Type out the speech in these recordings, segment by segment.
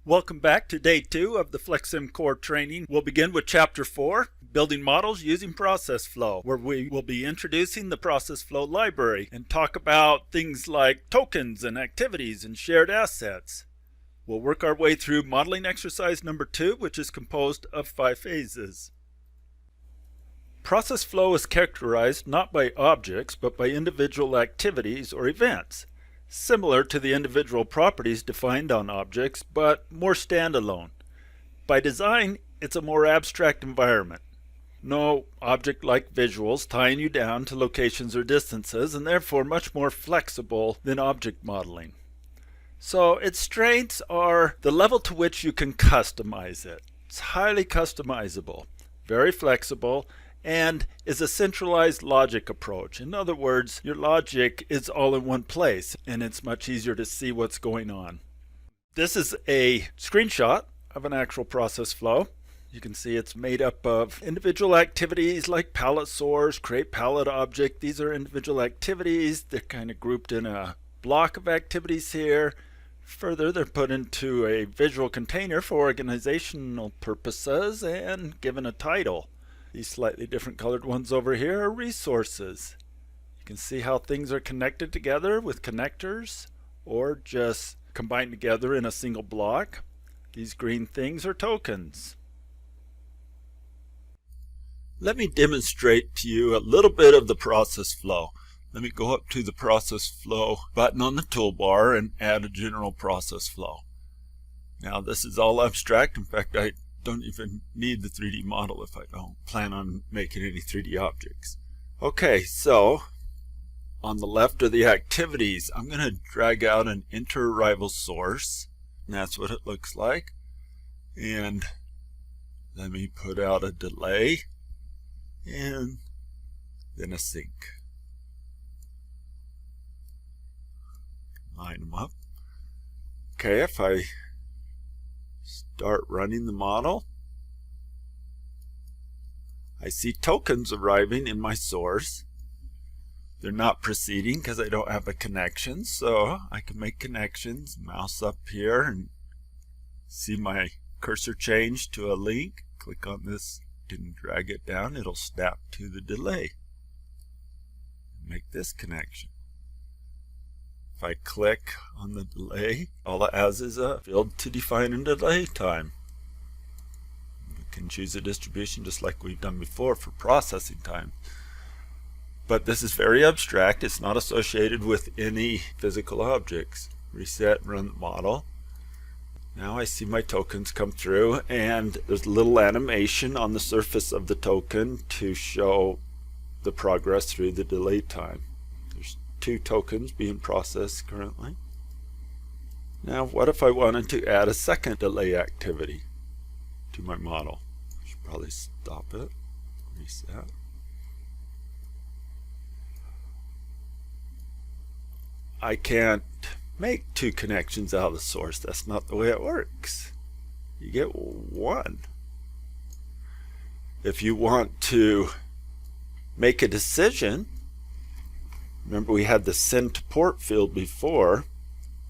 Welcome back to day 2 of the FlexSim Core training. We'll begin with Chapter 4, Building Models Using Process Flow, where we will be introducing the Process Flow library and talk about things like tokens and activities and shared assets. We'll work our way through modeling exercise number 2, which is composed of 5 phases. Process flow is characterized not by objects, but by individual activities or events, similar to the individual properties defined on objects, but more standalone. By design, it's a more abstract environment. No object-like visuals tying you down to locations or distances, and therefore much more flexible than object modeling. So its strengths are the level to which you can customize it. It's highly customizable, very flexible, and is a centralized logic approach. In other words, your logic is all in one place, and it's much easier to see what's going on. This is a screenshot of an actual process flow. You can see it's made up of individual activities like palette source, create palette object. These are individual activities. They're kind of grouped in a block of activities here. Further, they're put into a visual container for organizational purposes and given a title. These slightly different colored ones over here are resources. You can see how things are connected together with connectors or just combined together in a single block. These green things are tokens. Let me demonstrate to you a little bit of the process flow. Let me go up to the process flow button on the toolbar and add a general process flow. Now this is all abstract. In fact, I don't even need the 3D model if I don't plan on making any 3D objects. Okay, so on the left are the activities. I'm going to drag out an inter-arrival source, and that's what it looks like. And let me put out a delay and then a sync. Line them up. Okay, if I start running the model, I see tokens arriving in my source. They're not proceeding because I don't have a connection, so I can make connections. Mouse up here and see my cursor change to a link. Click on this and drag it down. It'll snap to the delay. Make this connection. If I click on the delay, all it has is a field to define a delay time. We can choose a distribution just like we've done before for processing time. But this is very abstract. It's not associated with any physical objects. Reset and run the model. Now I see my tokens come through, and there's a little animation on the surface of the token to show the progress through the delay time. 2 tokens being processed currently. Now what if I wanted to add a second delay activity to my model? I should probably stop it, reset. I can't make 2 connections out of the source. That's not the way it works. You get 1. If you want to make a decision, remember we had the send to port field before.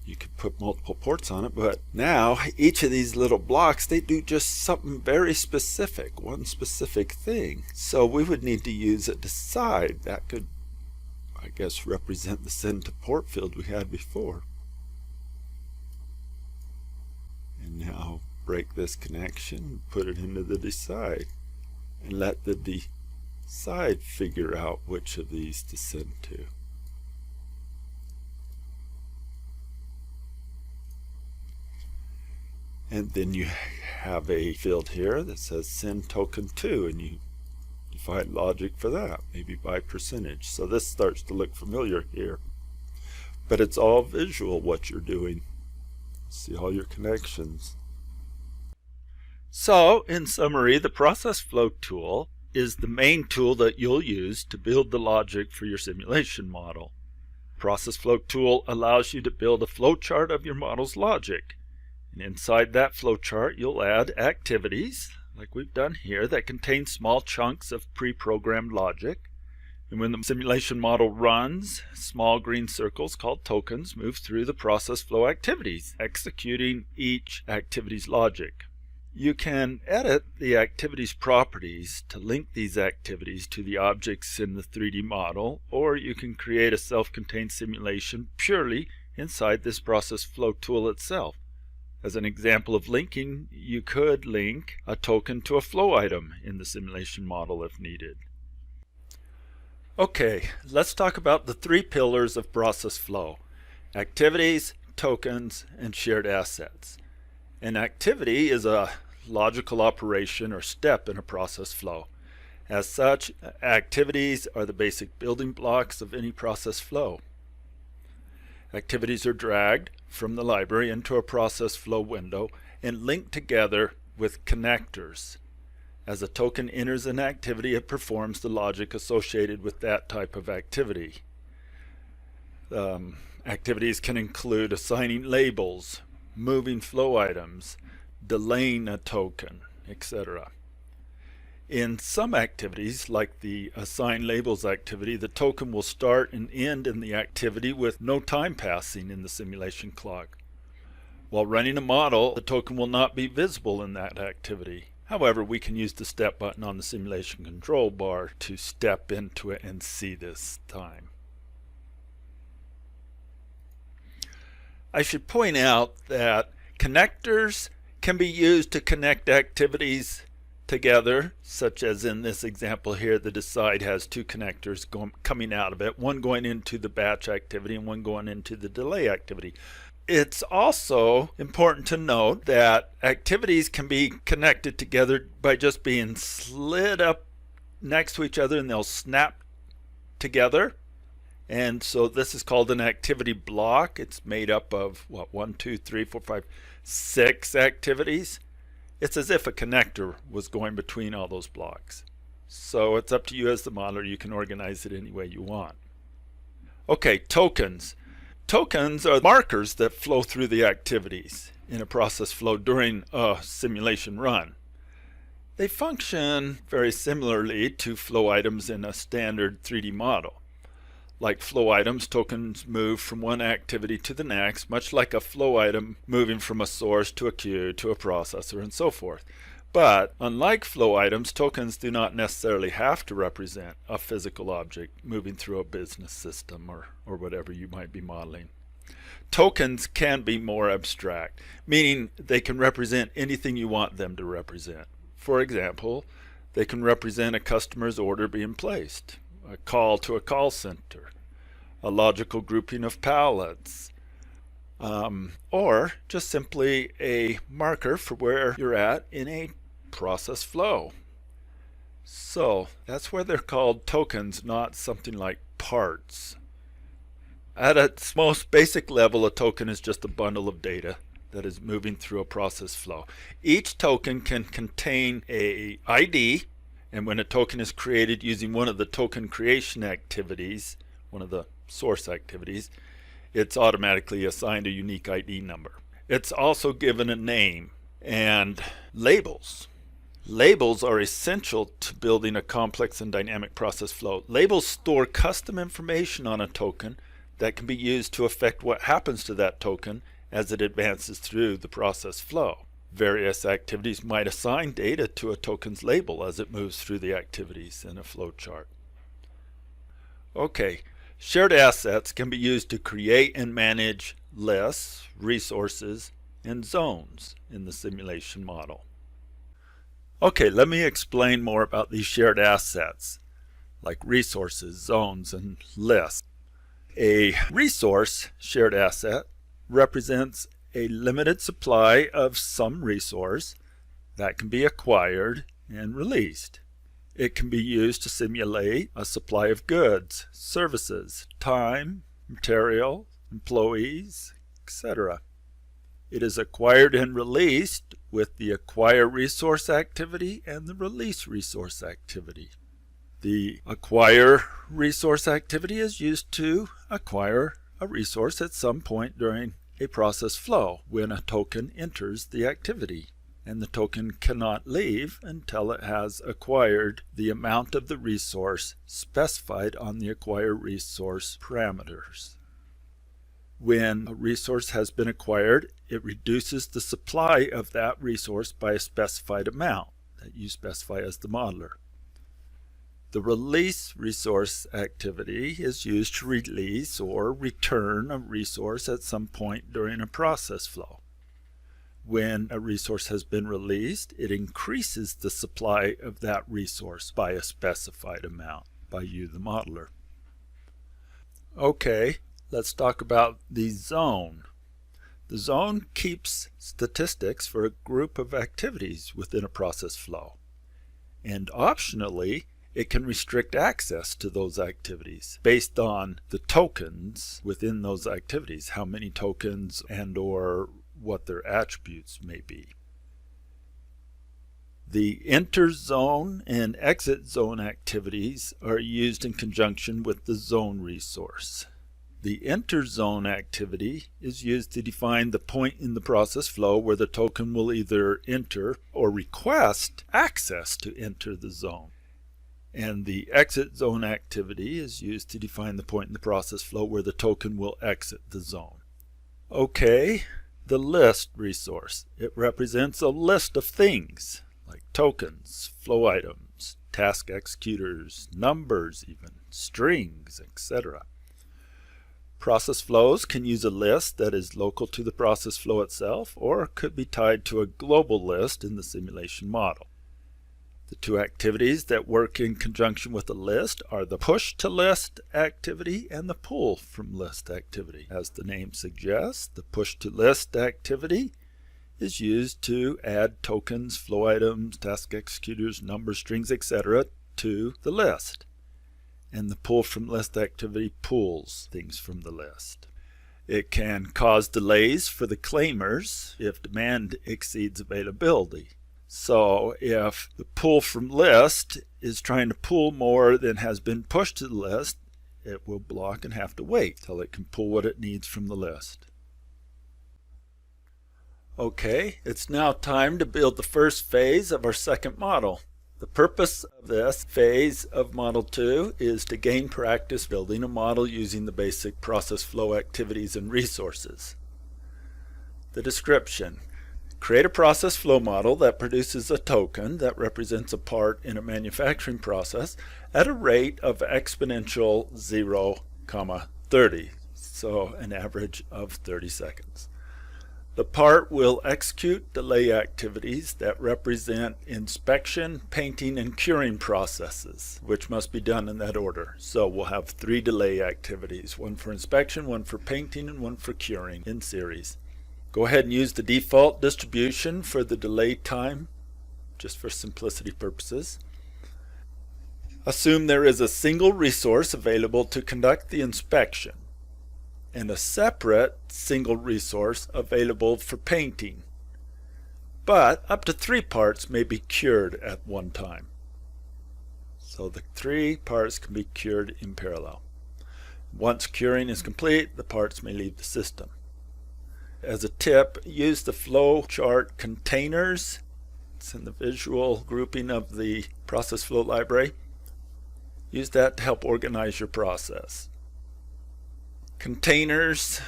You could put multiple ports on it, but now each of these little blocks, they do just something very specific, one specific thing. So we would need to use a decide. That could, I guess, represent the send to port field we had before. And now break this connection, put it into the decide, and let the decide figure out which of these to send to. And then you have a field here that says send token to, and you define logic for that, maybe by percentage. So this starts to look familiar here. But it's all visual what you're doing. See all your connections. So, in summary, the process flow tool is the main tool that you'll use to build the logic for your simulation model. Process flow tool allows you to build a flowchart of your model's logic. And inside that flowchart, you'll add activities, like we've done here, that contain small chunks of pre-programmed logic. And when the simulation model runs, small green circles called tokens move through the process flow activities, executing each activity's logic. You can edit the activity's properties to link these activities to the objects in the 3D model, or you can create a self-contained simulation purely inside this process flow tool itself. As an example of linking, you could link a token to a flow item in the simulation model if needed. Okay, let's talk about the three pillars of process flow: activities, tokens, and shared assets. An activity is a logical operation or step in a process flow. As such, activities are the basic building blocks of any process flow. Activities are dragged from the library into a process flow window and linked together with connectors. As a token enters an activity, it performs the logic associated with that type of activity. Activities can include assigning labels, moving flow items, delaying a token, etc. In some activities, like the assign labels activity, the token will start and end in the activity with no time passing in the simulation clock. While running a model, the token will not be visible in that activity. However, we can use the step button on the simulation control bar to step into it and see this time. I should point out that connectors can be used to connect activities together, such as in this example here. The decide has two connectors coming out of it, one going into the batch activity and one going into the delay activity. It's also important to note that activities can be connected together by just being slid up next to each other, and they'll snap together. And so this is called an activity block. It's made up of 6 activities. It's as if a connector was going between all those blocks. So it's up to you as the modeler. You can organize it any way you want. Okay, tokens. Tokens are markers that flow through the activities in a process flow during a simulation run. They function very similarly to flow items in a standard 3D model. Like flow items, tokens move from one activity to the next, much like a flow item moving from a source to a queue to a processor and so forth. But unlike flow items, tokens do not necessarily have to represent a physical object moving through a business system or whatever you might be modeling. Tokens can be more abstract, meaning they can represent anything you want them to represent. For example, they can represent a customer's order being placed, a call to a call center, a logical grouping of pallets, or just simply a marker for where you're at in a process flow. So that's why they're called tokens, not something like parts. At its most basic level, a token is just a bundle of data that is moving through a process flow. Each token can contain an ID, and when a token is created using one of the token creation activities, one of the source activities, it's automatically assigned a unique ID number. It's also given a name and labels. Labels are essential to building a complex and dynamic process flow. Labels store custom information on a token that can be used to affect what happens to that token as it advances through the process flow. Various activities might assign data to a token's label as it moves through the activities in a flow chart. Okay, shared assets can be used to create and manage lists, resources, and zones in the simulation model. Okay, let me explain more about these shared assets, like resources, zones, and lists. A resource shared asset represents a limited supply of some resource that can be acquired and released. It can be used to simulate a supply of goods, services, time, material, employees, etc. It is acquired and released with the acquire resource activity and the release resource activity. The acquire resource activity is used to acquire a resource at some point during a process flow when a token enters the activity. and the token cannot leave until it has acquired the amount of the resource specified on the acquire resource parameters. When a resource has been acquired, it reduces the supply of that resource by a specified amount that you specify as the modeler. The release resource activity is used to release or return a resource at some point during a process flow. When a resource has been released, it increases the supply of that resource by a specified amount by you, the modeler. Okay, let's talk about the zone. The zone keeps statistics for a group of activities within a process flow, and optionally it can restrict access to those activities based on the tokens within those activities, how many tokens and or what their attributes may be. The enter zone and exit zone activities are used in conjunction with the zone resource. The enter zone activity is used to define the point in the process flow where the token will either enter or request access to enter the zone. And the exit zone activity is used to define the point in the process flow where the token will exit the zone. Okay, the list resource. It represents a list of things like tokens, flow items, task executors, numbers even, strings, etc. Process flows can use a list that is local to the process flow itself or could be tied to a global list in the simulation model. The two activities that work in conjunction with a list are the push to list activity and the pull from list activity. As the name suggests, the push to list activity is used to add tokens, flow items, task executors, numbers, strings, etc. to the list. And the pull from list activity pulls things from the list. It can cause delays for the claimers if demand exceeds availability. So if the pull from list is trying to pull more than has been pushed to the list, it will block and have to wait till it can pull what it needs from the list. Okay, it's now time to build the first phase of our second model. The purpose of this phase of Model 2 is to gain practice building a model using the basic process flow activities and resources. The description. Create a process flow model that produces a token that represents a part in a manufacturing process at a rate of exponential 0, 30, so an average of 30 seconds. The part will execute delay activities that represent inspection, painting, and curing processes, which must be done in that order. So we'll have 3 delay activities, one for inspection, one for painting, and one for curing in series. Go ahead and use the default distribution for the delay time, just for simplicity purposes. Assume there is a single resource available to conduct the inspection, and a separate single resource available for painting. But up to 3 parts may be cured at one time. So the 3 parts can be cured in parallel. Once curing is complete, the parts may leave the system. As a tip, use the flow chart containers. It's in the visual grouping of the process flow library. Use that to help organize your process. Containers,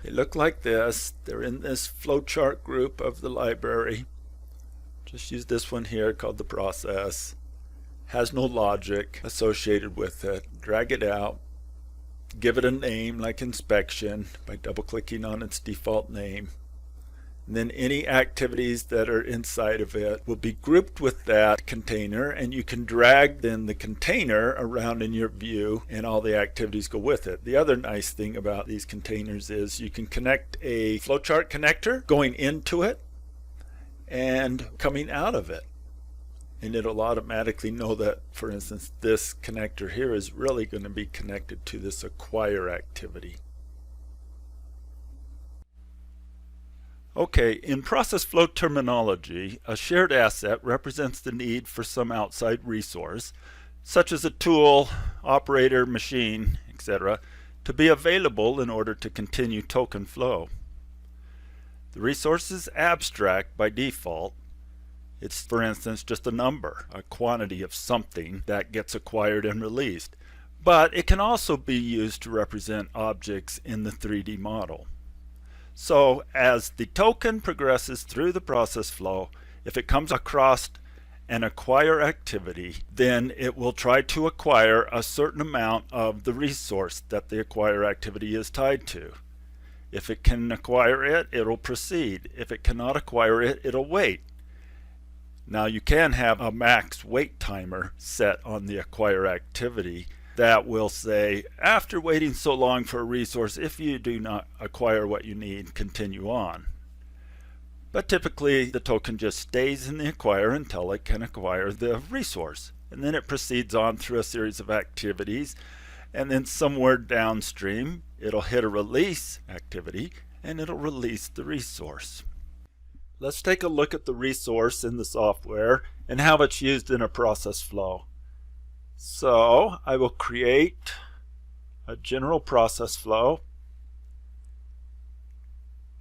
they look like this. They're in this flowchart group of the library. Just use this one here called the process. Has no logic associated with it. Drag it out. Give it a name like inspection by double-clicking on its default name. And then any activities that are inside of it will be grouped with that container, and you can drag then the container around in your view and all the activities go with it. The other nice thing about these containers is you can connect a flowchart connector going into it and coming out of it. And it'll automatically know that, for instance, this connector here is really going to be connected to this acquire activity. Okay, in process flow terminology, a shared asset represents the need for some outside resource, such as a tool, operator, machine, etc., to be available in order to continue token flow. The resource is abstract by default, It's, for instance, just a number, a quantity of something that gets acquired and released. But it can also be used to represent objects in the 3D model. So as the token progresses through the process flow, if it comes across an acquire activity, then it will try to acquire a certain amount of the resource that the acquire activity is tied to. If it can acquire it, it'll proceed. If it cannot acquire it, it'll wait. Now you can have a max wait timer set on the acquire activity that will say, after waiting so long for a resource, if you do not acquire what you need, continue on. But typically the token just stays in the acquire until it can acquire the resource, and then it proceeds on through a series of activities, and then somewhere downstream it'll hit a release activity and it'll release the resource. Let's take a look at the resource in the software and how it's used in a process flow. So I will create a general process flow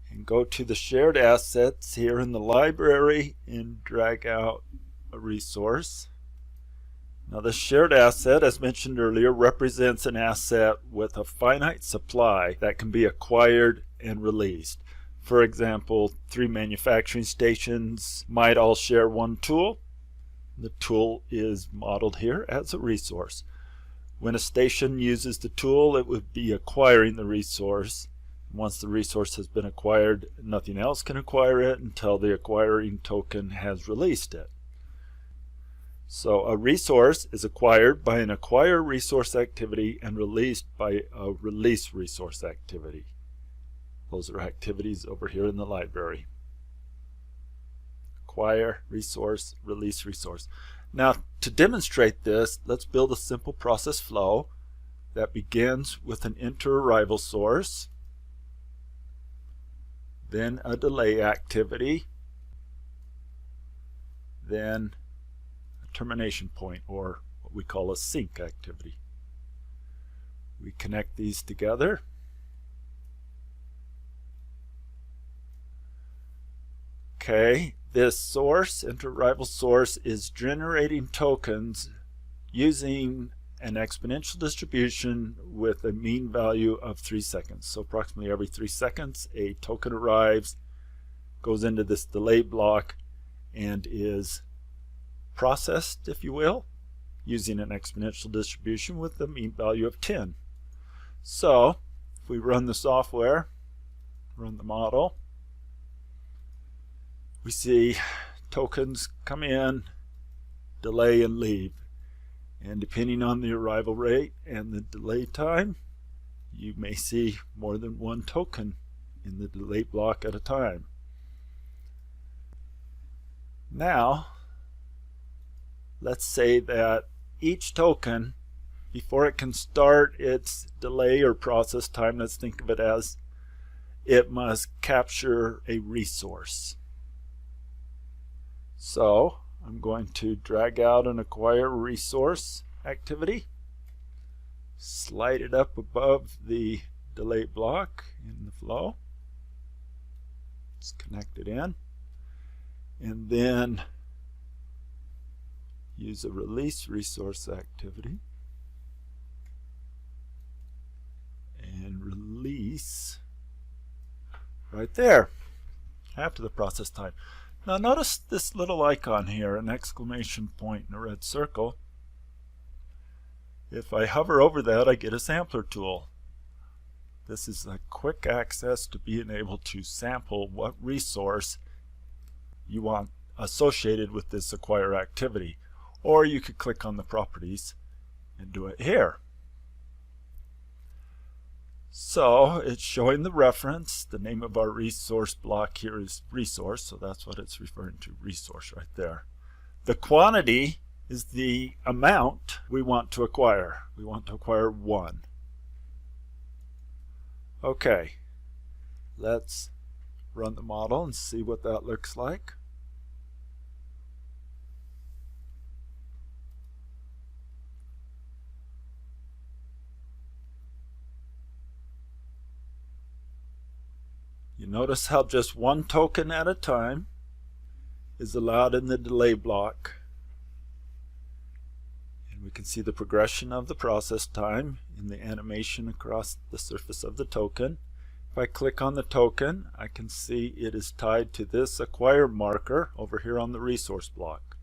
and go to the shared assets here in the library and drag out a resource. Now the shared asset, as mentioned earlier, represents an asset with a finite supply that can be acquired and released. For example, 3 manufacturing stations might all share one tool. The tool is modeled here as a resource. When a station uses the tool, it would be acquiring the resource. Once the resource has been acquired, nothing else can acquire it until the acquiring token has released it. So a resource is acquired by an acquire resource activity and released by a release resource activity. Those are activities over here in the library. Acquire resource, release resource. Now to demonstrate this, let's build a simple process flow that begins with an enter arrival source, then a delay activity, then a termination point, or what we call a sync activity. We connect these together. Okay, this source, enter arrival source, is generating tokens using an exponential distribution with a mean value of 3 seconds. So approximately every 3 seconds a token arrives, goes into this delay block, and is processed, if you will, using an exponential distribution with a mean value of 10. So if we run the software, run the model, we see tokens come in, delay, and leave. And depending on the arrival rate and the delay time, you may see more than one token in the delay block at a time. Now, let's say that each token, before it can start its delay or process time, let's think of it as it must capture a resource. So I'm going to drag out an acquire resource activity, slide it up above the delay block in the flow, let's connect it in, and then use a release resource activity and release right there after the process time. Now notice this little icon here, an exclamation point and a red circle. If I hover over that, I get a sampler tool. This is a quick access to being able to sample what resource you want associated with this acquire activity. Or you could click on the properties and do it here. So it's showing the reference. The name of our resource block here is resource, so that's what it's referring to, resource right there. The quantity is the amount we want to acquire. We want to acquire 1. Okay, let's run the model and see what that looks like. You notice how just one token at a time is allowed in the delay block. And we can see the progression of the process time in the animation across the surface of the token. If I click on the token, I can see it is tied to this acquire marker over here on the resource block.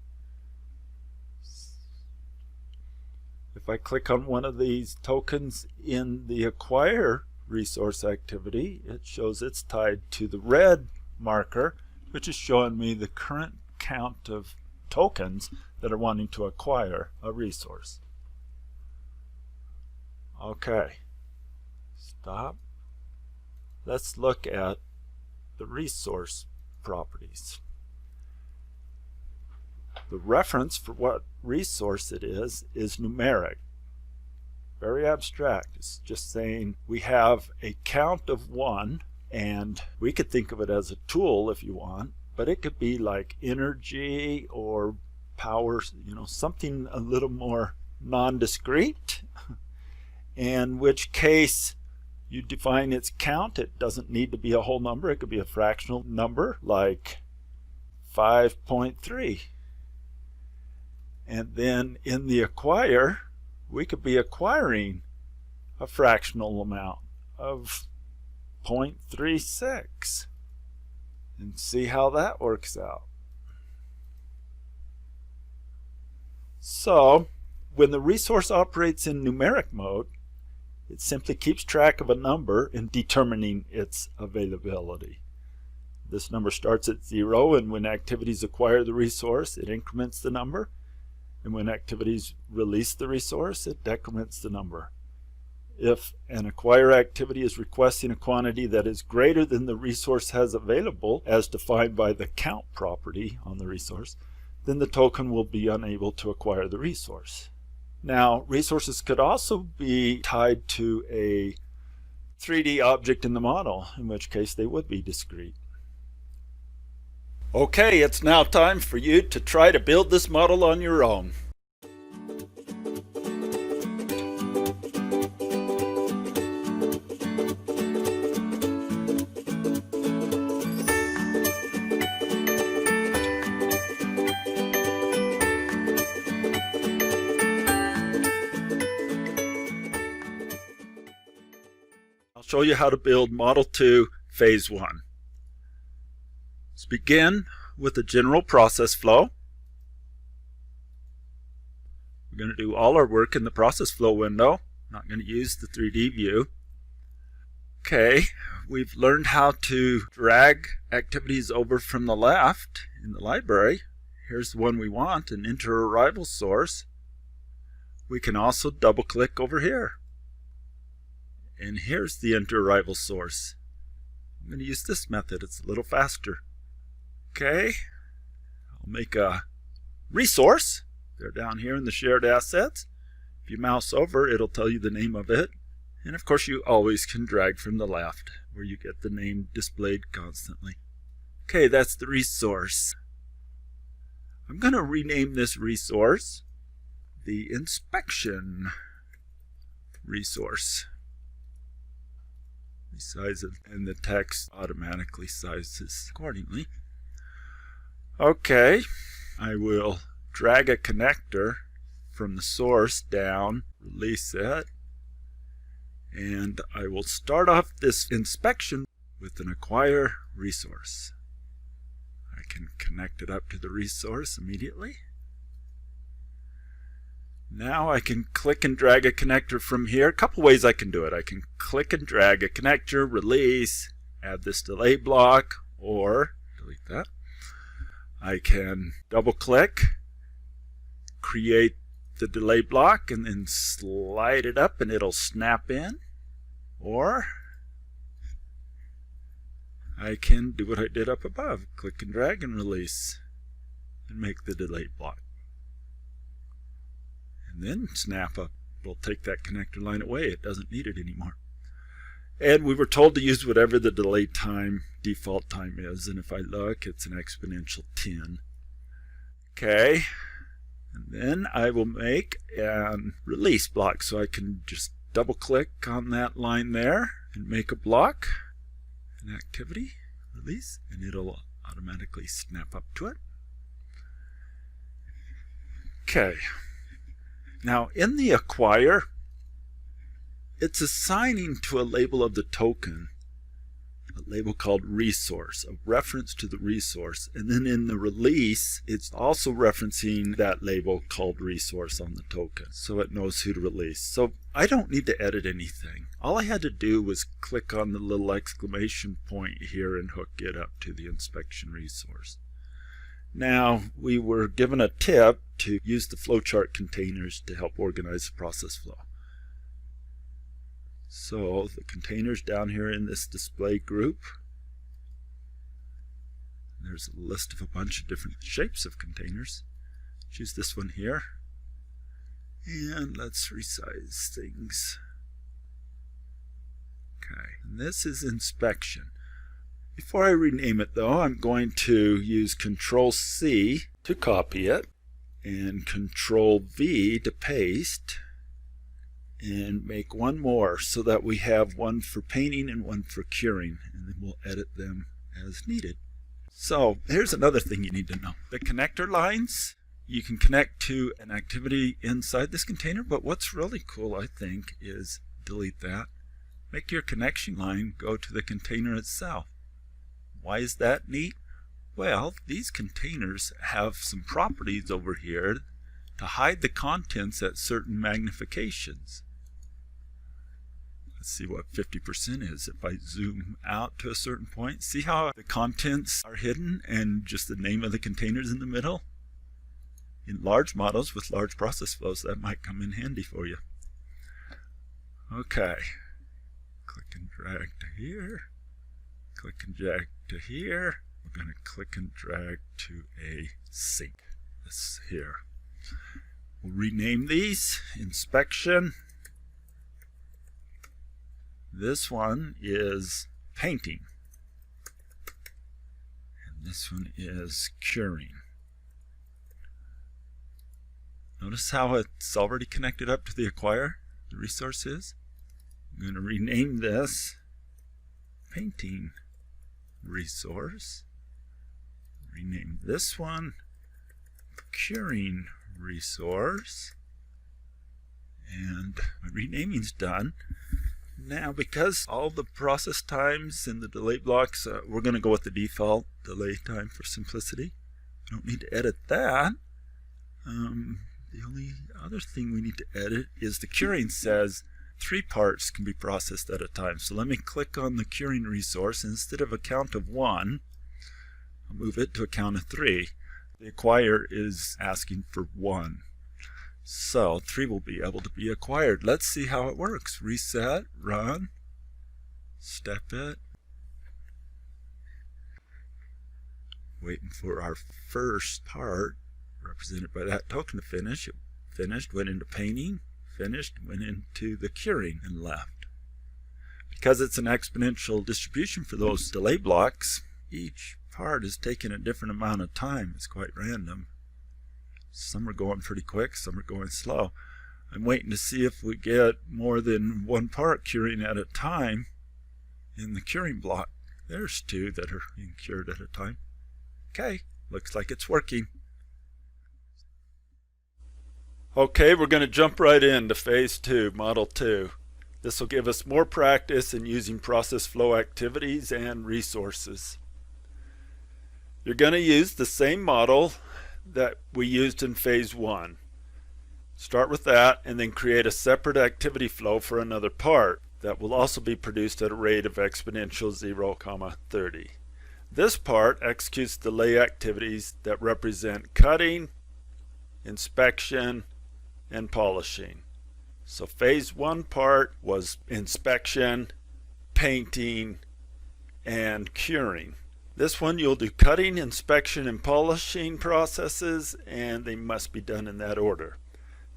If I click on one of these tokens in the acquire resource activity, it shows it's tied to the red marker, which is showing me the current count of tokens that are wanting to acquire a resource. Okay, stop. Let's look at the resource properties. The reference for what resource it is numeric. Very abstract. It's just saying we have a count of 1, and we could think of it as a tool if you want, but it could be like energy or power, something a little more non-discrete, in which case you define its count. It doesn't need to be a whole number. It could be a fractional number like 5.3. And then in the acquire, we could be acquiring a fractional amount of 0.36 and see how that works out. So when the resource operates in numeric mode, it simply keeps track of a number in determining its availability. This number starts at 0, and when activities acquire the resource, it increments the number. And when activities release the resource, it decrements the number. If an acquire activity is requesting a quantity that is greater than the resource has available, as defined by the count property on the resource, then the token will be unable to acquire the resource. Now, resources could also be tied to a 3D object in the model, in which case they would be discrete. Okay, it's now time for you to try to build this model on your own. I'll show you how to build Model 2 Phase 1. Let's begin with the general process flow. We're going to do all our work in the process flow window. Not going to use the 3D view. Okay, we've learned how to drag activities over from the left in the library. Here's the one we want, an inter-arrival source. We can also double click over here. And here's the inter-arrival source. I'm going to use this method. It's a little faster. Okay, I'll make a resource. They're down here in the shared assets. If you mouse over, it'll tell you the name of it. And of course, you always can drag from the left, where you get the name displayed constantly. Okay, that's the resource. I'm going to rename this resource the inspection resource. Resize it, and the text automatically sizes accordingly. Okay, I will drag a connector from the source down, release it, and I will start off this inspection with an acquire resource. I can connect it up to the resource immediately. Now I can click and drag a connector from here. A couple ways I can do it. I can click and drag a connector, release, add this delay block, or delete that. I can double click, create the delay block, and then slide it up and it'll snap in. Or I can do what I did up above, click and drag and release and make the delay block. And then snap up. We'll take that connector line away. It doesn't need it anymore. And we were told to use whatever the delay time, default time is. And if I look, it's an exponential 10. Okay. And then I will make a release block. So I can just double click on that line there and make a block, an activity, release, and it'll automatically snap up to it. Okay. Now in the acquire, it's assigning to a label of the token a label called resource, a reference to the resource, and then in the release it's also referencing that label called resource on the token so it knows who to release. So I don't need to edit anything. All I had to do was click on the little exclamation point here and hook it up to the inspection resource. Now we were given a tip to use the flowchart containers to help organize the process flow. So the containers down here in this display group, there's a list of a bunch of different shapes of containers. Choose this one here, and let's resize things. Okay, and this is inspection. Before I rename it though, I'm going to use Control-C to copy it and Control-V to paste, and make one more so that we have one for painting and one for curing, and then we'll edit them as needed. So here's another thing you need to know. The connector lines, you can connect to an activity inside this container, but what's really cool, I think, is delete that. Make your connection line go to the container itself. Why is that neat? Well, these containers have some properties over here to hide the contents at certain magnifications. Let's see what 50% is. If I zoom out to a certain point, see how the contents are hidden and just the name of the containers in the middle? In large models with large process flows, that might come in handy for you. Okay, click and drag to here, click and drag to here. We're going to click and drag to a sink. This here. We'll rename these inspection. This one is painting, and this one is curing. Notice how it's already connected up to the acquire, the resource is. I'm going to rename this painting resource. Rename this one curing resource, and my renaming's done. Now, because all the process times and the delay blocks, we're going to go with the default delay time for simplicity. I don't need to edit that. The only other thing we need to edit is the curing says 3 parts can be processed at a time. So let me click on the curing resource. Instead of a count of 1, I'll move it to a count of 3. The acquire is asking for 1. So 3 will be able to be acquired. Let's see how it works. Reset, run, step it. Waiting for our first part, represented by that token to finish. It finished, went into painting, finished, went into the curing, and left. Because it's an exponential distribution for those delay blocks, each part is taking a different amount of time. It's quite random. Some are going pretty quick, some are going slow. I'm waiting to see if we get more than 1 part curing at a time in the curing block. There's 2 that are being cured at a time. Okay, looks like it's working. Okay, we're going to jump right into phase 2, model 2. This will give us more practice in using process flow activities and resources. You're going to use the same model that we used in phase 1. Start with that and then create a separate activity flow for another part that will also be produced at a rate of exponential 0, 30. This part executes delay activities that represent cutting, inspection, and polishing. So phase 1 part was inspection, painting, and curing. This one you'll do cutting, inspection, and polishing processes, and they must be done in that order.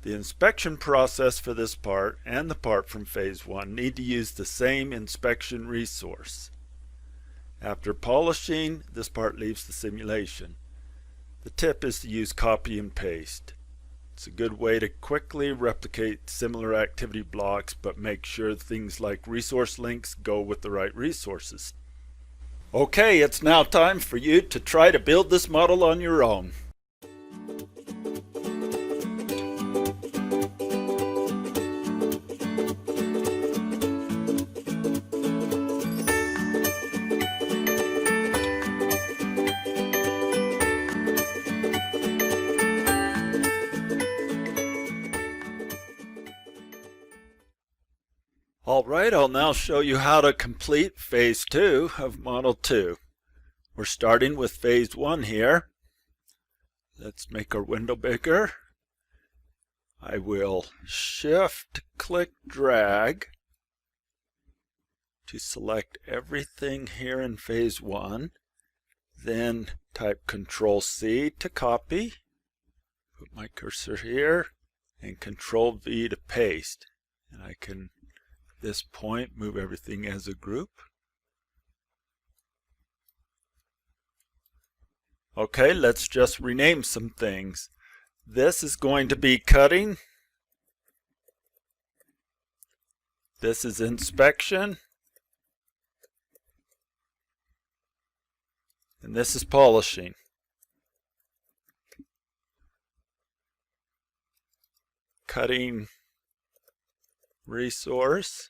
The inspection process for this part and the part from phase 1 need to use the same inspection resource. After polishing, this part leaves the simulation. The tip is to use copy and paste. It's a good way to quickly replicate similar activity blocks, but make sure things like resource links go with the right resources. Okay, it's now time for you to try to build this model on your own. Alright, I'll now show you how to complete phase 2 of Model 2. We're starting with phase 1 here. Let's make our window bigger. I will shift, click, drag to select everything here in phase 1. Then type Control-C to copy. Put my cursor here and Control-V to paste. And I can, at this point, move everything as a group. Okay, let's just rename some things. This is going to be cutting. This is inspection. And this is polishing. Cutting resource.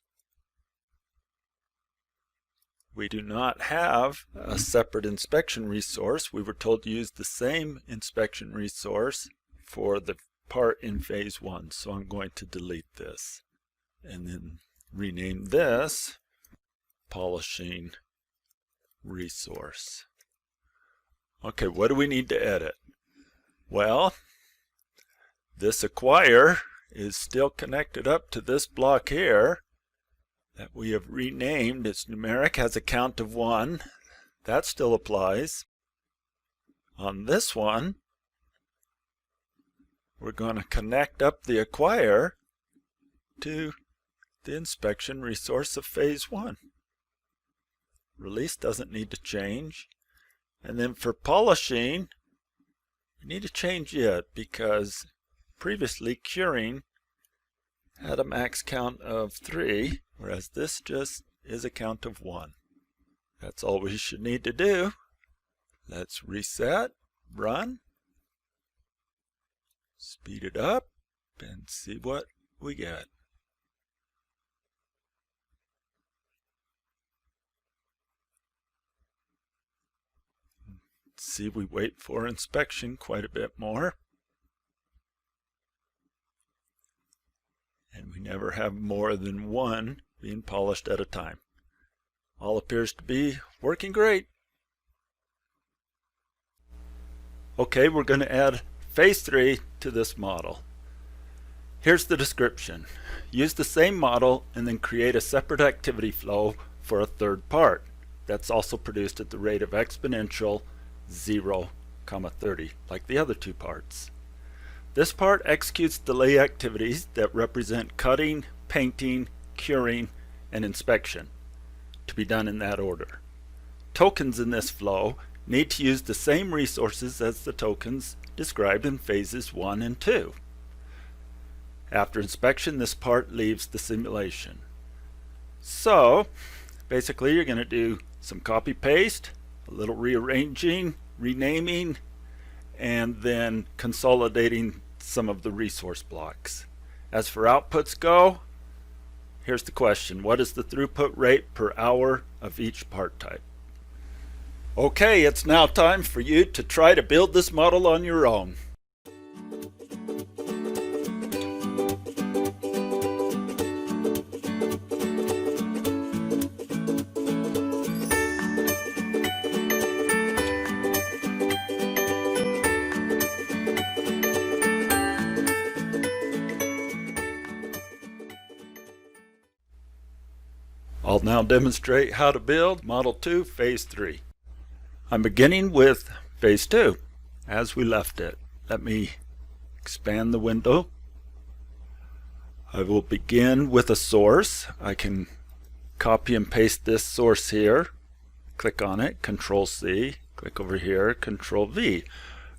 We do not have a separate inspection resource. We were told to use the same inspection resource for the part in phase 1. So I'm going to delete this and then rename this polishing resource. Okay, what do we need to edit? Well, this acquire is still connected up to this block here that we have renamed. It's numeric, has a count of 1. That still applies. On this one, we're going to connect up the acquire to the inspection resource of phase 1. Release doesn't need to change. And then for polishing, we need to change it because previously curing had a max count of 3, whereas this just is a count of 1. That's all we should need to do. Let's reset, run, speed it up, and see what we get. See, we wait for inspection quite a bit more. And we never have more than 1 being polished at a time. All appears to be working great. Okay, we're going to add phase 3 to this model. Here's the description. Use the same model and then create a separate activity flow for a third part that's also produced at the rate of exponential 0, 30, like the other 2 parts. This part executes delay activities that represent cutting, painting, curing, and inspection, to be done in that order. Tokens in this flow need to use the same resources as the tokens described in phases 1 and 2. After inspection, this part leaves the simulation. So, basically you're going to do some copy-paste, a little rearranging, renaming, and then consolidating some of the resource blocks. As for outputs go, here's the question. What is the throughput rate per hour of each part type? Okay, it's now time for you to try to build this model on your own. I'll now demonstrate how to build Model 2 Phase 3. I'm beginning with Phase 2 as we left it. Let me expand the window. I will begin with a source. I can copy and paste this source here. Click on it, Control-C, click over here, Control-V.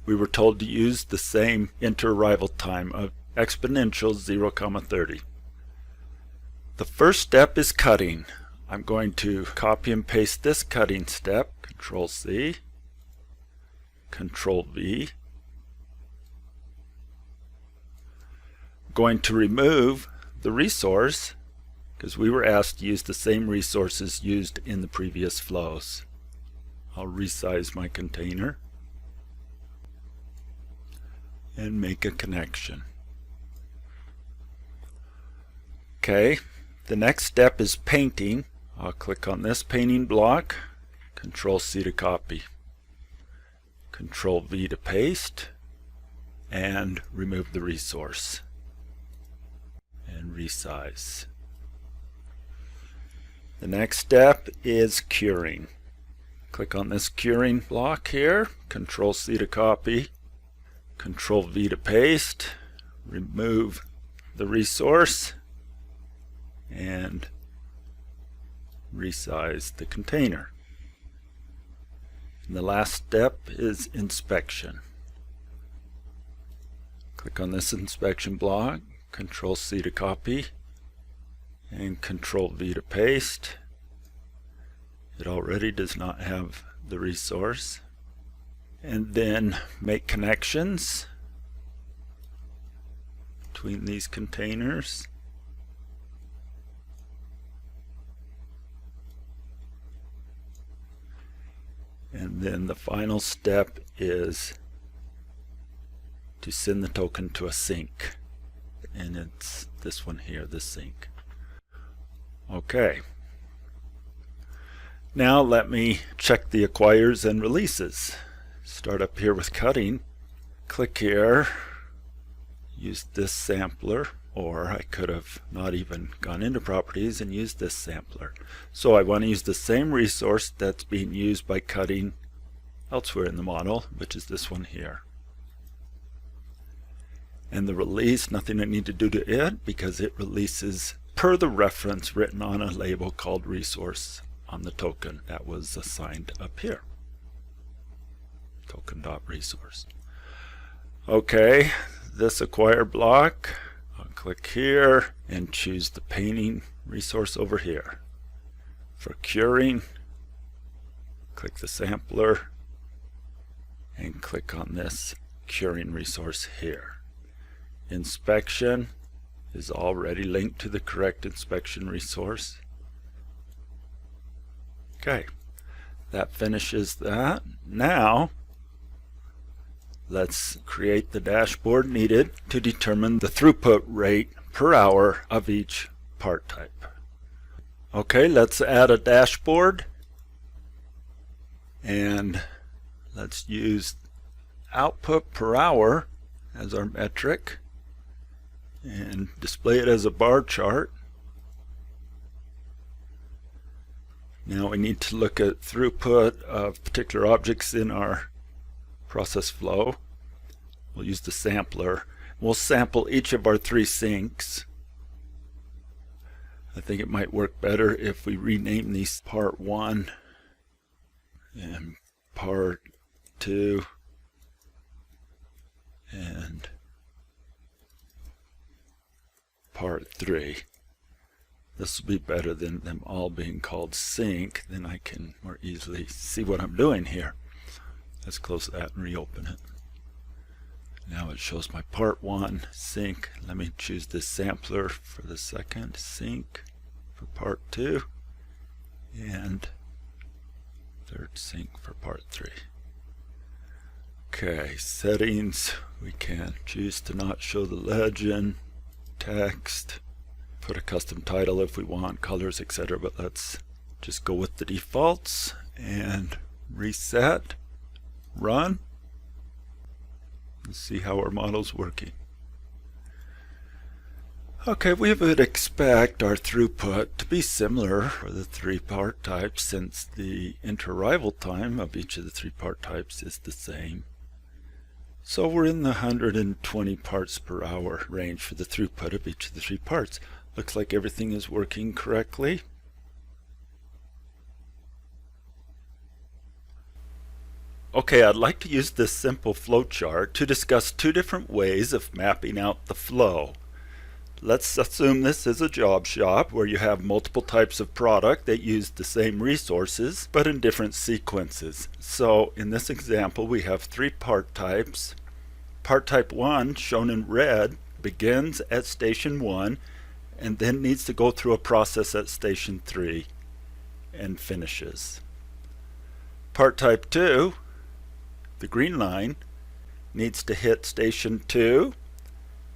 We were told to use the same inter-arrival time of exponential 0, 30. The first step is cutting. I'm going to copy and paste this cutting step, Control-C, Control-V. Going to remove the resource because we were asked to use the same resources used in the previous flows. I'll resize my container and make a connection. Okay, The next step is painting. I'll click on this painting block, Control C to copy, Control V to paste, and remove the resource and resize. The next step is curing. Click on this curing block here, Control C to copy, Control V to paste, remove the resource, and resize the container. And the last step is inspection. Click on this inspection block, Control C to copy, and Control V to paste. It already does not have the resource. And then make connections between these containers. And then the final step is to send the token to a sink. And it's this one here, this sink. Okay. Now let me check the acquires and releases. Start up here with cutting. Click here. Use this sampler, or I could have not even gone into properties and used this sampler. So I want to use the same resource that's being used by cutting elsewhere in the model, which is this one here. And the release, nothing I need to do to it because it releases per the reference written on a label called resource on the token that was assigned up here. Token.resource. Okay, this acquire block, I'll click here and choose the painting resource over here. For curing, click the sampler and click on this curing resource here. Inspection is already linked to the correct inspection resource. Okay, that finishes that. Now let's create the dashboard needed to determine the throughput rate per hour of each part type. Okay, let's add a dashboard and let's use output per hour as our metric and display it as a bar chart. Now we need to look at throughput of particular objects in our process flow. We'll use the sampler. We'll sample each of our 3 sinks. I think it might work better if we rename these part 1 and part 2 and part 3. This will be better than them all being called sink. Then I can more easily see what I'm doing here. Let's close that and reopen it. Now it shows my part 1 sink. Let me choose this sampler for the second sink for part 2 and third sink for part 3. Okay, settings. We can choose to not show the legend, text, put a custom title if we want, colors, etc. But let's just go with the defaults and reset, run. Let's see how our model's working. Okay, we would expect our throughput to be similar for the 3 part types since the interarrival time of each of the 3 part types is the same. So we're in the 120 parts per hour range for the throughput of each of the 3 parts. Looks like everything is working correctly. Okay, I'd like to use this simple flowchart to discuss 2 different ways of mapping out the flow. Let's assume this is a job shop where you have multiple types of product that use the same resources but in different sequences. So in this example we have 3 part types. Part type 1, shown in red, begins at station 1 and then needs to go through a process at station 3 and finishes. Part type 2, the green line, needs to hit station 2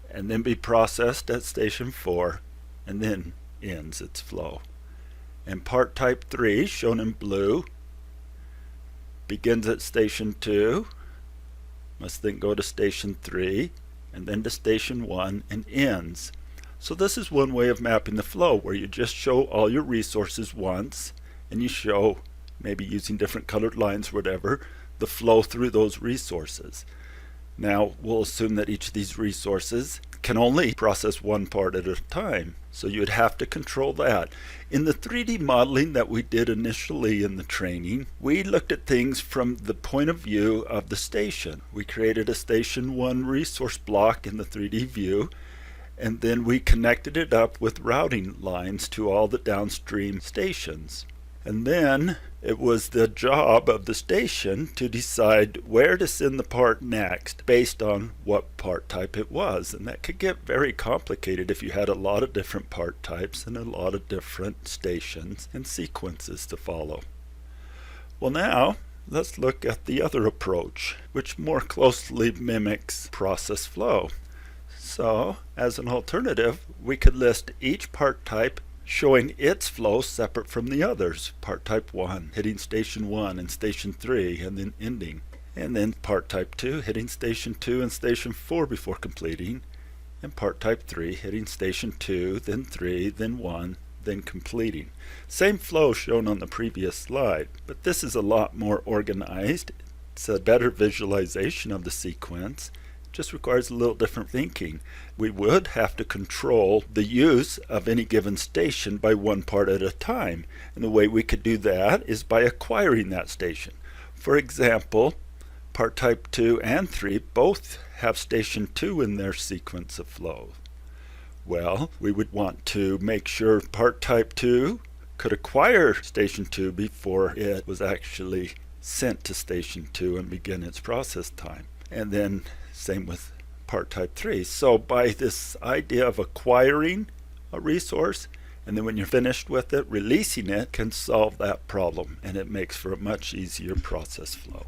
and then be processed at station 4 and then ends its flow. And part type 3, shown in blue, begins at station 2, must then go to station 3, and then to station 1, and ends. So this is one way of mapping the flow, where you just show all your resources once, and you show, maybe using different colored lines, whatever, the flow through those resources. Now we'll assume that each of these resources can only process one part at a time, so you would have to control that. In the 3D modeling that we did initially in the training, we looked at things from the point of view of the station. We created a station 1 resource block in the 3D view, and then we connected it up with routing lines to all the downstream stations. And then it was the job of the station to decide where to send the part next based on what part type it was. And that could get very complicated if you had a lot of different part types and a lot of different stations and sequences to follow. Well, now let's look at the other approach, which more closely mimics process flow. So, as an alternative, we could list each part type showing its flow separate from the others. Part type 1 hitting station 1 and station 3 and then ending. And then part type 2 hitting station 2 and station 4 before completing. And part type 3 hitting station 2, then 3, then 1, then completing. Same flow shown on the previous slide, but this is a lot more organized. It's a better visualization of the sequence. Just requires a little different thinking. We would have to control the use of any given station by one part at a time, and the way we could do that is by acquiring that station. For example, part type 2 and 3 both have station 2 in their sequence of flow. Well, we would want to make sure part type 2 could acquire station 2 before it was actually sent to station 2 and begin its process time. And then same with part type 3. So by this idea of acquiring a resource, and then when you're finished with it, releasing it can solve that problem, and it makes for a much easier process flow.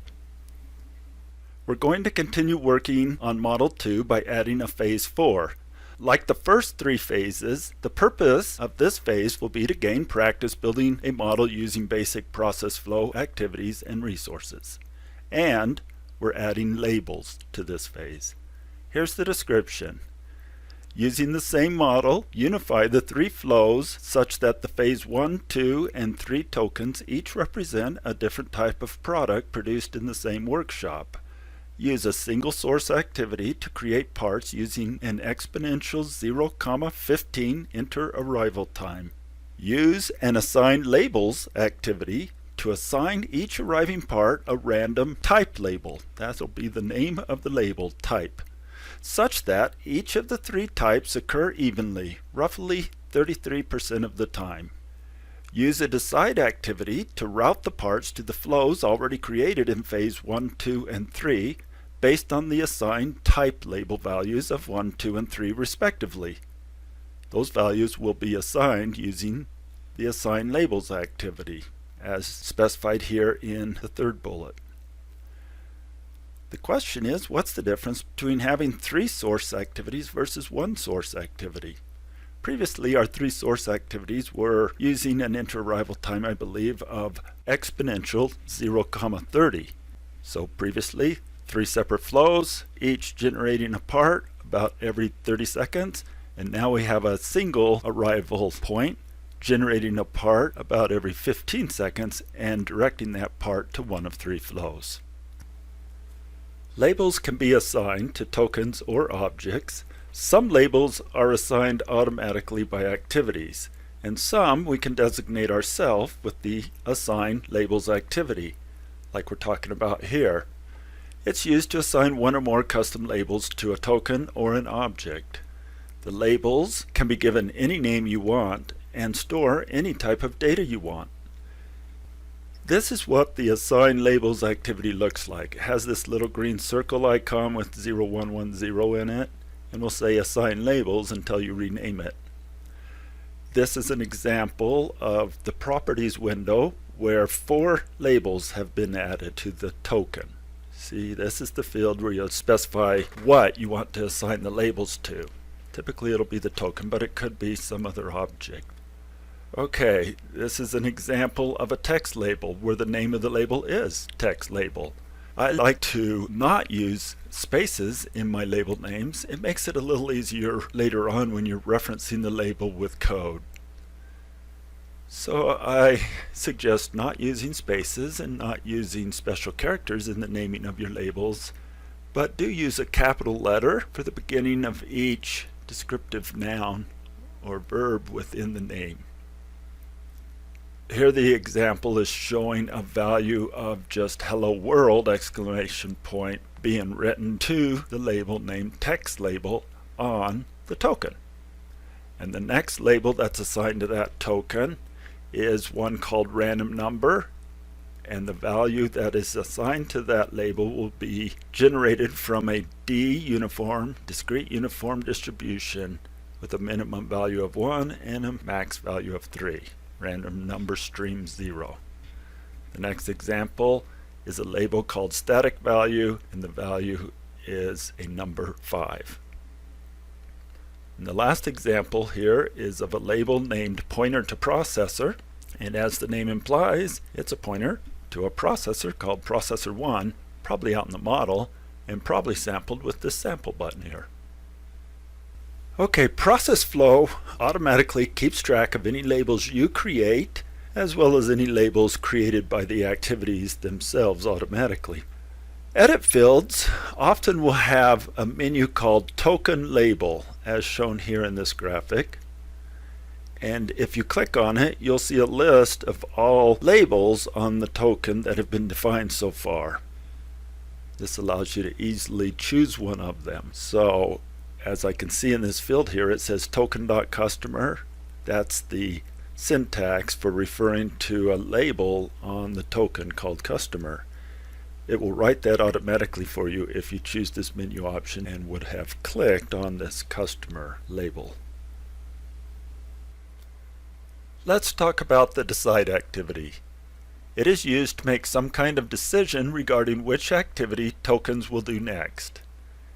We're going to continue working on Model 2 by adding a Phase 4. Like the first 3 phases, the purpose of this phase will be to gain practice building a model using basic process flow activities and resources. And we're adding labels to this phase. Here's the description. Using the same model, unify the 3 flows such that the phase 1, 2, and 3 tokens each represent a different type of product produced in the same workshop. Use a single source activity to create parts using an exponential 0,15 inter-arrival time. Use an assign labels activity to assign each arriving part a random type label. That'll be the name of the label, type, such that each of the 3 types occur evenly, roughly 33% of the time. Use a decide activity to route the parts to the flows already created in phase 1, 2, and 3 based on the assigned type label values of 1, 2, and 3 respectively. Those values will be assigned using the assign labels activity, as specified here in the 3rd bullet. The question is, what's the difference between having 3 source activities versus 1 source activity? Previously, our 3 source activities were using an inter-arrival time, I believe, of exponential 0,30. So previously, 3 separate flows, each generating a part about every 30 seconds, and now we have a single arrival point generating a part about every 15 seconds and directing that part to one of 3 flows. Labels can be assigned to tokens or objects. Some labels are assigned automatically by activities, and some we can designate ourselves with the assign labels activity, like we're talking about here. It's used to assign one or more custom labels to a token or an object. The labels can be given any name you want and store any type of data you want. This is what the assign labels activity looks like. It has this little green circle icon with 0110 in it, and we'll say assign labels until you rename it. This is an example of the properties window where 4 labels have been added to the token. See, this is the field where you'll specify what you want to assign the labels to. Typically it'll be the token, but it could be some other object. Okay, this is an example of a text label where the name of the label is text label. I like to not use spaces in my label names. It makes it a little easier later on when you're referencing the label with code. So I suggest not using spaces and not using special characters in the naming of your labels, but do use a capital letter for the beginning of each descriptive noun or verb within the name. Here the example is showing a value of just hello world exclamation point being written to the label named text label on the token. And the next label that's assigned to that token is one called random number, and the value that is assigned to that label will be generated from a discrete uniform distribution with a minimum value of 1 and a max value of 3. Random number stream 0. The next example is a label called static value, and the value is a number 5. And the last example here is of a label named pointer to processor, and as the name implies, it's a pointer to a processor called processor 1, probably out in the model, and probably sampled with this sample button here. Okay, process flow automatically keeps track of any labels you create, as well as any labels created by the activities themselves automatically. Edit fields often will have a menu called token label, as shown here in this graphic. And if you click on it, you'll see a list of all labels on the token that have been defined so far. This allows you to easily choose one of them. So, as I can see in this field here, it says token.customer. That's the syntax for referring to a label on the token called customer. It will write that automatically for you if you choose this menu option and would have clicked on this customer label. Let's talk about the decide activity. It is used to make some kind of decision regarding which activity tokens will do next.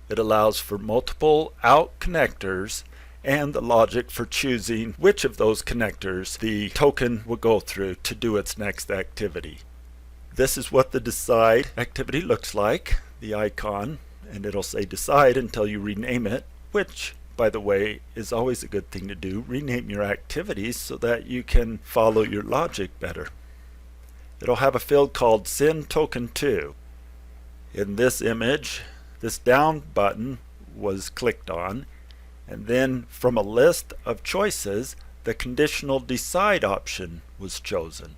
It allows for multiple out connectors and the logic for choosing which of those connectors the token will go through to do its next activity. This is what the decide activity looks like, the icon, and it'll say decide until you rename it, which, by the way, is always a good thing to do. Rename your activities so that you can follow your logic better. It'll have a field called send token to. In this image, this down button was clicked on, and then from a list of choices, the conditional decide option was chosen.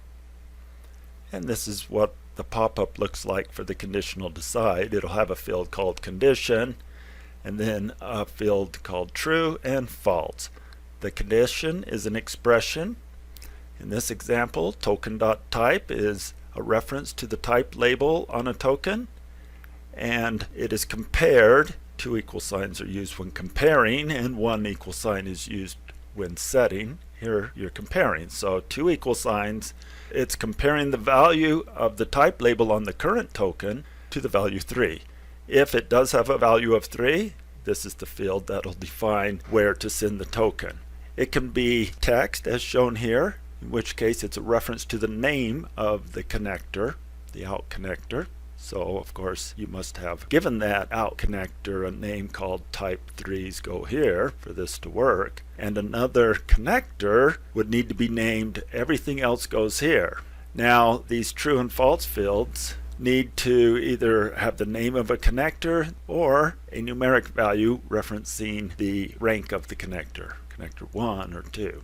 And this is what the pop-up looks like for the conditional decide. It'll have a field called condition, and then a field called true and false. The condition is an expression. In this example, token.type is a reference to the type label on a token, and it is compared. 2 equal signs are used when comparing, and 1 equal sign is used when setting. Here you're comparing, so 2 equal signs, it's comparing the value of the type label on the current token to the value 3. If it does have a value of 3, this is the field that'll define where to send the token. It can be text as shown here, in which case it's a reference to the name of the connector, the out connector. So of course you must have given that out connector a name called type 3's go here for this to work, and another connector would need to be named everything else goes here. Now these true and false fields need to either have the name of a connector or a numeric value referencing the rank of the connector 1 or 2.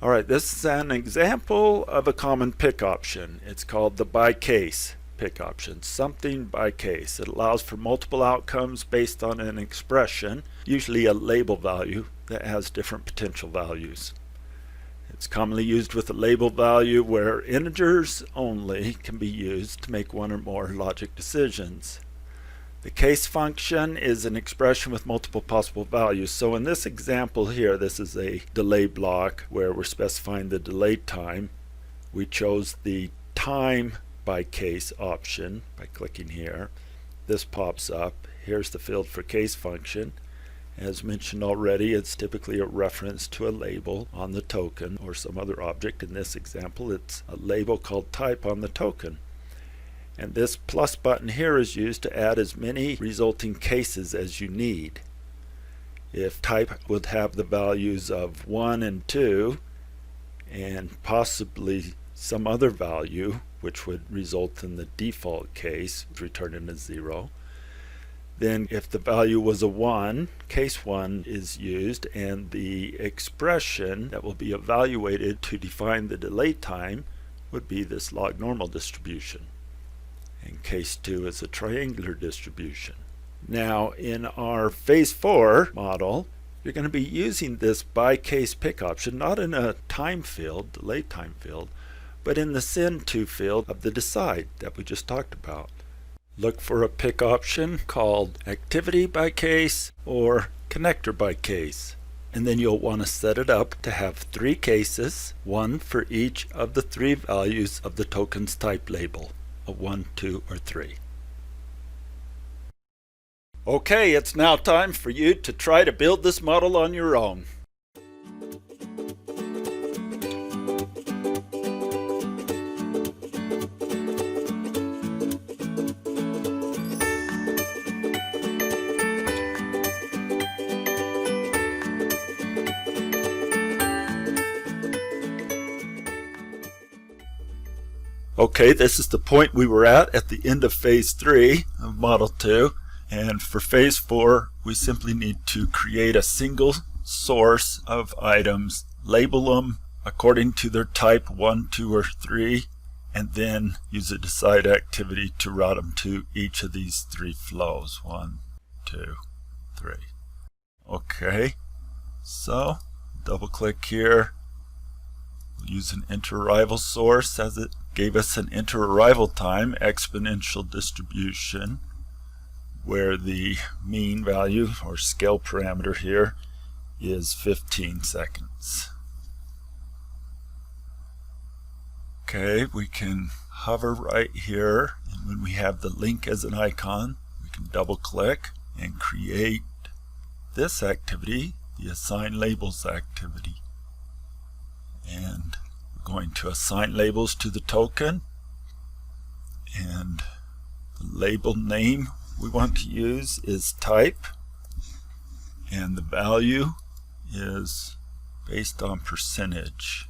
Alright, this is an example of a common pick option. It's called the by case pick option, something by case. It allows for multiple outcomes based on an expression, usually a label value that has different potential values. It's commonly used with a label value where integers only can be used to make one or more logic decisions. The case function is an expression with multiple possible values. So in this example here, this is a delay block where we're specifying the delay time. We chose the time by case option by clicking here. This pops up. Here's the field for case function. As mentioned already, it's typically a reference to a label on the token or some other object. In this example, it's a label called type on the token. And this plus button here is used to add as many resulting cases as you need. If type would have the values of 1 and 2 and possibly some other value which would result in the default case returning a 0, then if the value was a 1, case 1 is used, and the expression that will be evaluated to define the delay time would be this log normal distribution. And case 2 is a triangular distribution. Now in our phase 4 model, you're going to be using this by case pick option, not in a time field, delay time field, but in the send to field of the decide that we just talked about. Look for a pick option called activity by case or connector by case, and then you'll want to set it up to have 3 cases, 1 for each of the 3 values of the token's type label, a 1, 2, or 3. Okay, it's now time for you to try to build this model on your own. Okay, this is the point we were at the end of phase 3 of model 2, and for phase 4 we simply need to create a single source of items, label them according to their type 1, 2, or 3, and then use a decide activity to route them to each of these 3 flows, 1, 2, 3. Okay, so double click here. We'll use an inter-arrival source as it gave us an inter-arrival time exponential distribution where the mean value or scale parameter here is 15 seconds. Okay, we can hover right here, and when we have the link as an icon, we can double click and create this activity, the assign labels activity. And we're going to assign labels to the token, and the label name we want to use is type, and the value is based on percentage.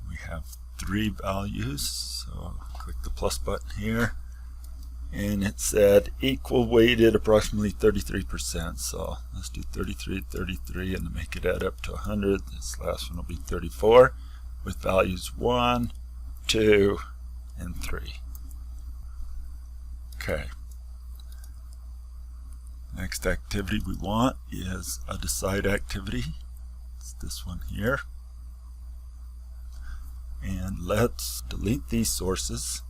We have 3 values, so click the plus button here, and it said equal weighted approximately 33%, so let's do 33, 33, and to make it add up to 100, this last one will be 34 with values 1, 2, and 3. Okay, next activity we want is a decide activity. It's this one here, and let's delete these sources.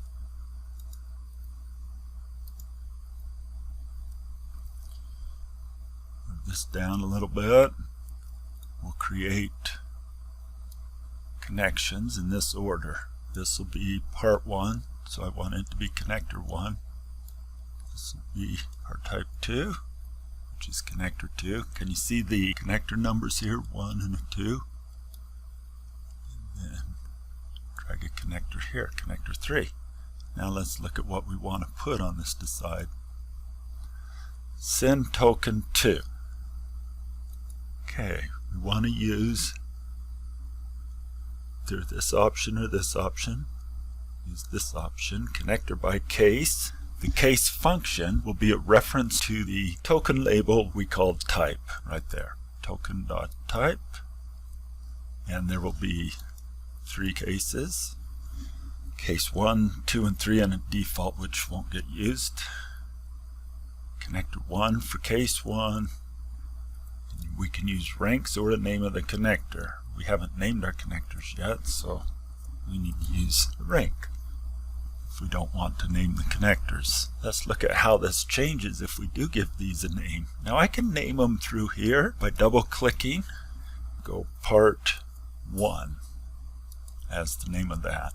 This down a little bit. We'll create connections in this order. This will be part 1, so I want it to be connector 1. This will be our type 2, which is connector 2. Can you see the connector numbers here, 1 and a 2? And then drag a connector here, connector 3. Now let's look at what we want to put on this decide. Send token 2. Okay, we want to use either this option or this option. Use this option, connector by case. The case function will be a reference to the token label we called type right there. Token.type, and there will be 3 cases. Case 1, 2, and 3 and a default which won't get used. Connector 1 for case 1. We can use ranks or the name of the connector. We haven't named our connectors yet, so we need to use the rank if we don't want to name the connectors. Let's look at how this changes if we do give these a name. Now I can name them through here by double clicking. Go part 1 as the name of that.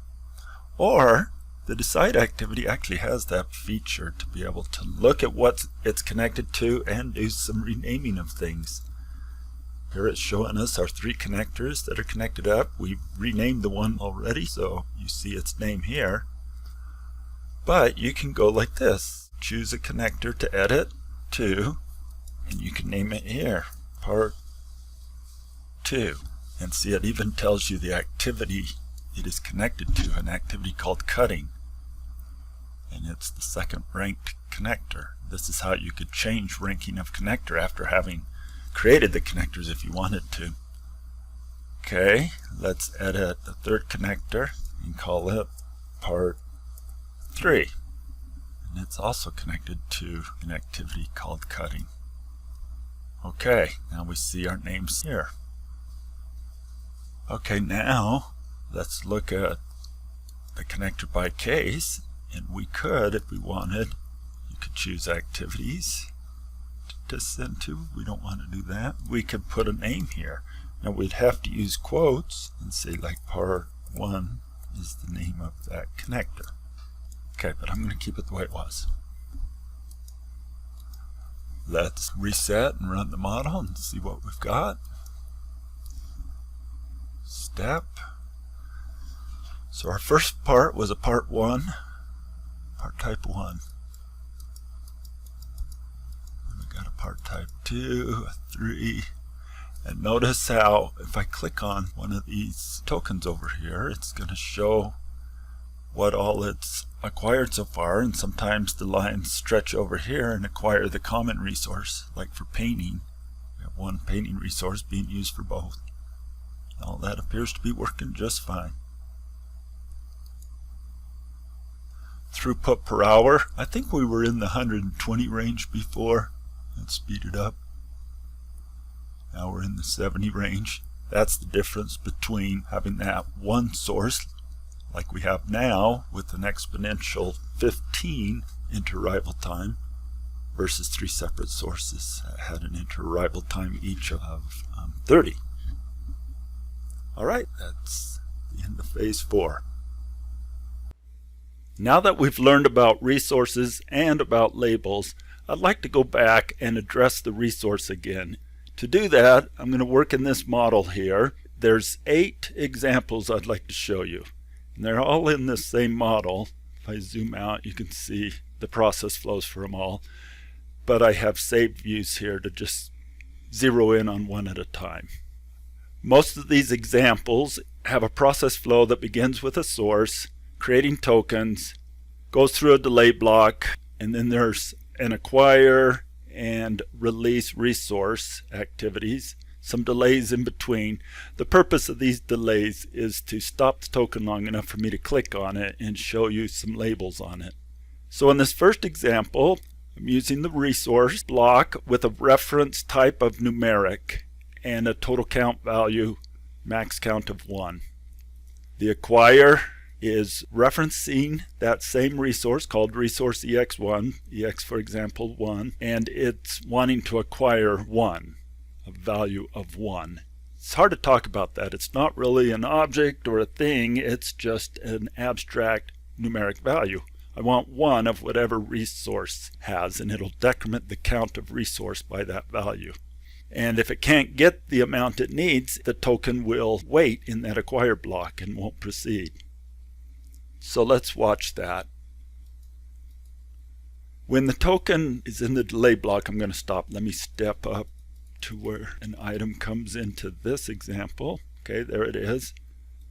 Or The decide activity actually has that feature to be able to look at what it's connected to and do some renaming of things. Here it's showing us our 3 connectors that are connected up. We've renamed the one already, so you see its name here. But you can go like this. Choose a connector to edit to, and you can name it here, part 2. And see, it even tells you the activity it is connected to, an activity called cutting. And it's the 2nd ranked connector. This is how you could change ranking of connector after having created the connectors if you wanted to. Okay, let's edit the 3rd connector and call it part 3. And it's also connected to an activity called cutting. Okay, now we see our names here. Okay, now let's look at the connector by case, and we could, if we wanted, you could choose activities to send to. We don't want to do that. We could put a name here. Now we'd have to use quotes and say like part 1 is the name of that connector. Okay, but I'm going to keep it the way it was. Let's reset and run the model and see what we've got. Step. So our first part was a part 1, part type 1. Part type 2, 3, and notice how if I click on one of these tokens over here, it's going to show what all it's acquired so far, and sometimes the lines stretch over here and acquire the common resource, like for painting. We have one painting resource being used for both. All that appears to be working just fine. Throughput per hour, I think we were in the 120 range before. Let's speed it up. Now we're in the 70 range. That's the difference between having that one source like we have now with an exponential 15 interarrival time versus 3 separate sources that had an interarrival time each of 30. Alright, that's the end of phase 4. Now that we've learned about resources and about labels, I'd like to go back and address the resource again. To do that, I'm going to work in this model here. There's 8 examples I'd like to show you. And they're all in this same model. If I zoom out, you can see the process flows for them all. But I have saved views here to just zero in on one at a time. Most of these examples have a process flow that begins with a source, creating tokens, goes through a delay block, and then there's an acquire and release resource activities, some delays in between. The purpose of these delays is to stop the token long enough for me to click on it and show you some labels on it. So in this first example, I'm using the resource block with a reference type of numeric and a total count value, max count of 1. The acquire is referencing that same resource called resource ex1, ex for example 1, and it's wanting to acquire 1, a value of 1. It's hard to talk about that. It's not really an object or a thing, it's just an abstract numeric value. I want 1 of whatever resource has, and it'll decrement the count of resource by that value. And if it can't get the amount it needs, the token will wait in that acquire block and won't proceed. So let's watch that. When the token is in the delay block, I'm going to stop. Let me step up to where an item comes into this example. Okay, there it is.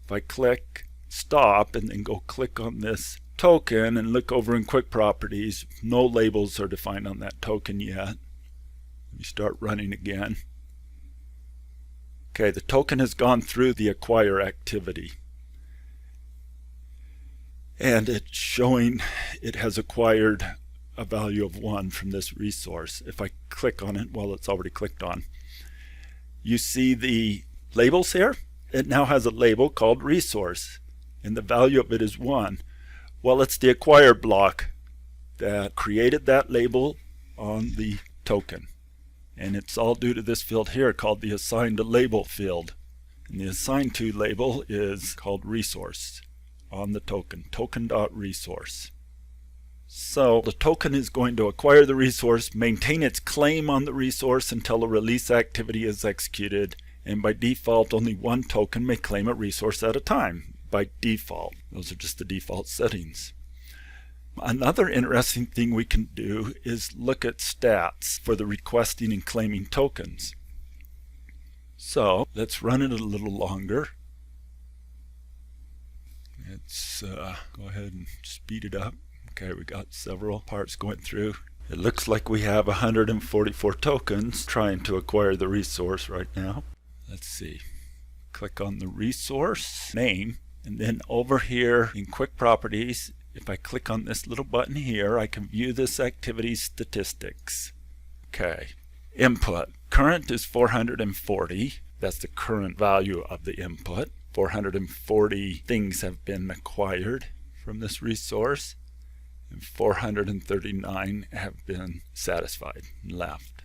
If I click stop and then go click on this token and look over in quick properties, no labels are defined on that token yet. Let me start running again. Okay, the token has gone through the acquire activity. And it's showing it has acquired a value of 1 from this resource. If I click on it, well, it's already clicked on. You see the labels here? It now has a label called resource, and the value of it is 1. Well, it's the acquire block that created that label on the token. And it's all due to this field here called the assigned to label field. And the assigned to label is called resource. on the token, token.resource. So the token is going to acquire the resource, maintain its claim on the resource until a release activity is executed, and by default only one token may claim a resource at a time. By default, those are just the default settings. Another interesting thing we can do is look at stats for the requesting and claiming tokens. So let's run it a little longer. Let's go ahead and speed it up. Okay, we got several parts going through. It looks like we have 144 tokens trying to acquire the resource right now. Let's see. Click on the resource name, and then over here in Quick Properties, if I click on this little button here, I can view this activity's statistics. Okay. Input. Current is 440. That's the current value of the input. 440 things have been acquired from this resource, and 439 have been satisfied and left.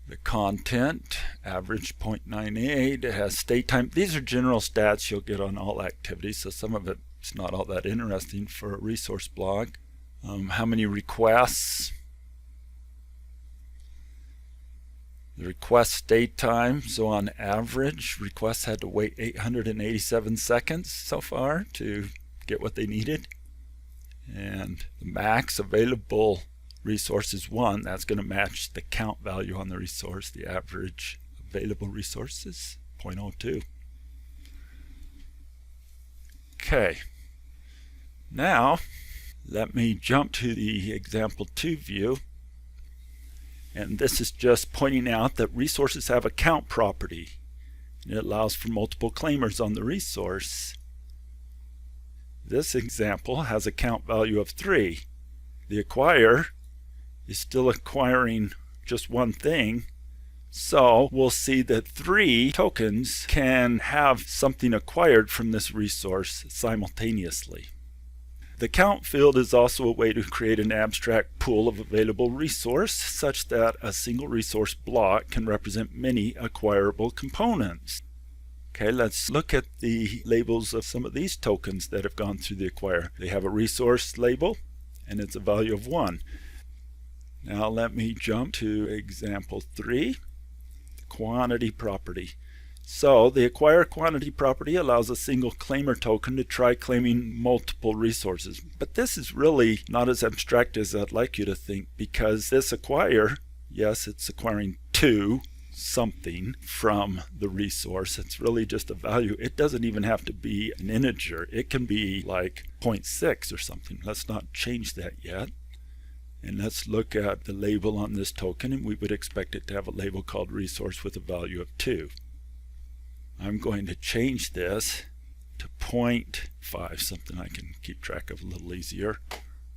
The content, average 0.98, it has stay time. These are general stats you'll get on all activities, so some of it's not all that interesting for a resource blog. How many requests? The request stay time, so on average, requests had to wait 887 seconds so far to get what they needed. And the max available resource is 1. That's going to match the count value on the resource. The average available resource is 0.02. Okay. Now, let me jump to the example 2 view. And this is just pointing out that resources have a count property. It allows for multiple claimers on the resource. This example has a count value of 3. The acquire is still acquiring just one thing, so we'll see that 3 tokens can have something acquired from this resource simultaneously. The count field is also a way to create an abstract pool of available resource such that a single resource block can represent many acquirable components. Okay, let's look at the labels of some of these tokens that have gone through the acquire. They have a resource label and it's a value of 1. Now let me jump to example 3, the quantity property. So the acquire quantity property allows a single claimer token to try claiming multiple resources. But this is really not as abstract as I'd like you to think, because this acquire, yes, it's acquiring 2 something from the resource. It's really just a value. It doesn't even have to be an integer. It can be like 0.6 or something. Let's not change that yet. And let's look at the label on this token, and we would expect it to have a label called resource with a value of 2. I'm going to change this to 0.5, something I can keep track of a little easier.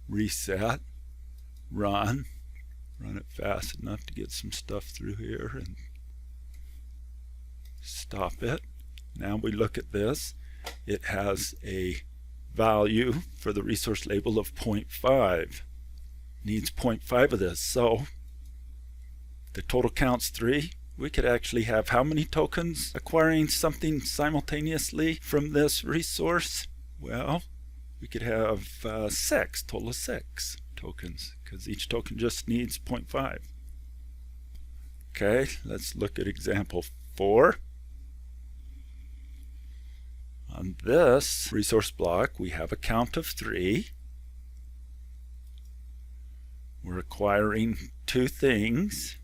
Reset, run it fast enough to get some stuff through here, and stop it. Now we look at this. It has a value for the resource label of 0.5. Needs 0.5 of this, so the total count's 3. We could actually have how many tokens acquiring something simultaneously from this resource? Well, we could have 6, total of 6 tokens, because each token just needs 0.5. Okay, let's look at example 4. On this resource block, we have a count of 3. We're acquiring 2 things.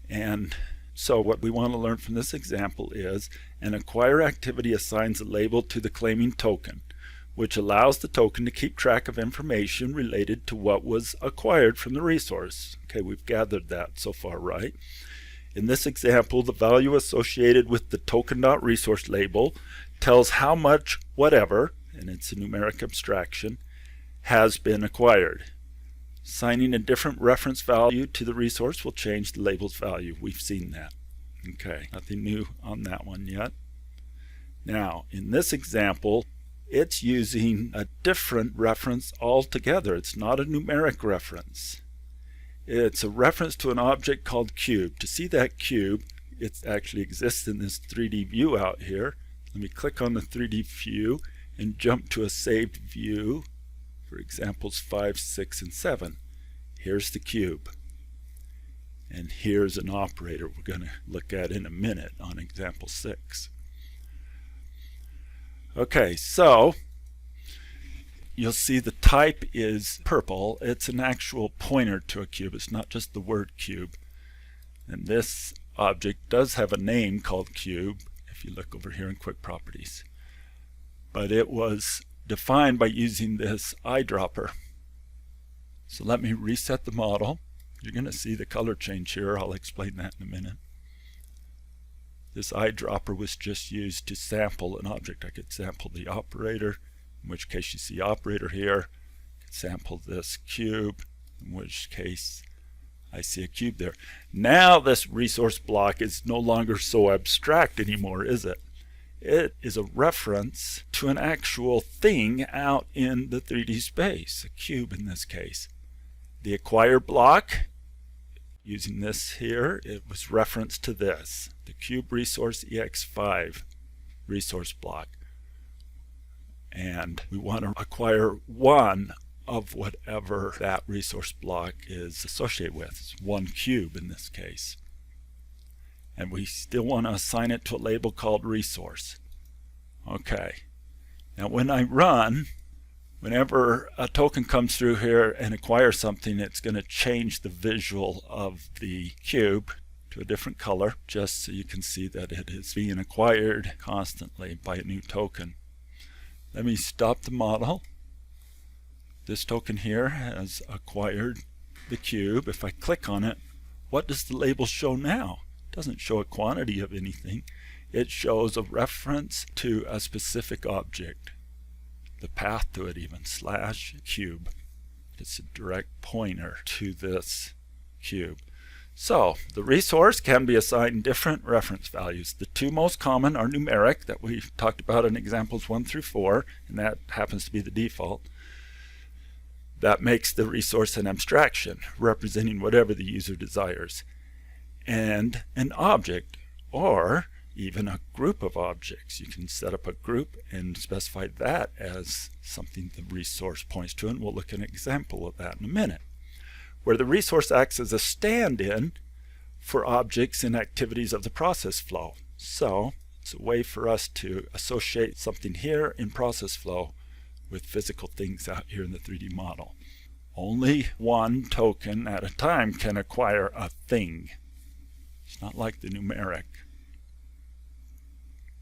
And so what we want to learn from this example is an acquire activity assigns a label to the claiming token, which allows the token to keep track of information related to what was acquired from the resource. Okay, we've gathered that so far, right? In this example, the value associated with the token.resource label tells how much whatever, and it's a numeric abstraction, has been acquired. Assigning a different reference value to the resource will change the label's value. We've seen that. Okay, nothing new on that one yet. Now, in this example, it's using a different reference altogether. It's not a numeric reference. It's a reference to an object called cube. To see that cube, it actually exists in this 3D view out here. Let me click on the 3D view, and jump to a saved view for examples 5, 6, and 7. Here's the cube. And here's an operator we're going to look at in a minute on example 6. Okay, so you'll see the type is purple. It's an actual pointer to a cube. It's not just the word cube. And this object does have a name called cube if you look over here in quick properties. But it was defined by using this eyedropper. So let me reset the model. You're going to see the color change here. I'll explain that in a minute. This eyedropper was just used to sample an object. I could sample the operator, in which case you see operator here. I could sample this cube, in which case I see a cube there. Now this resource block is no longer so abstract anymore, is it? It is a reference to an actual thing out in the 3D space, a cube in this case. The acquire block, using this here, it was referenced to this, the cube resource ex5 resource block. And we want to acquire one of whatever that resource block is associated with. It's one cube in this case. And we still want to assign it to a label called resource. Okay. Now when I run, whenever a token comes through here and acquires something, it's going to change the visual of the cube to a different color, just so you can see that it is being acquired constantly by a new token. Let me stop the model. This token here has acquired the cube. If I click on it, what does the label show now? It doesn't show a quantity of anything. It shows a reference to a specific object. The path to it even, /cube. It's a direct pointer to this cube. So the resource can be assigned different reference values. The two most common are numeric, that we talked about in examples 1 through 4, and that happens to be the default. That makes the resource an abstraction, representing whatever the user desires. And an object, or even a group of objects. You can set up a group and specify that as something the resource points to, and we'll look at an example of that in a minute, where the resource acts as a stand-in for objects and activities of the process flow. So it's a way for us to associate something here in process flow with physical things out here in the 3D model. Only one token at a time can acquire a thing. It's not like the numeric.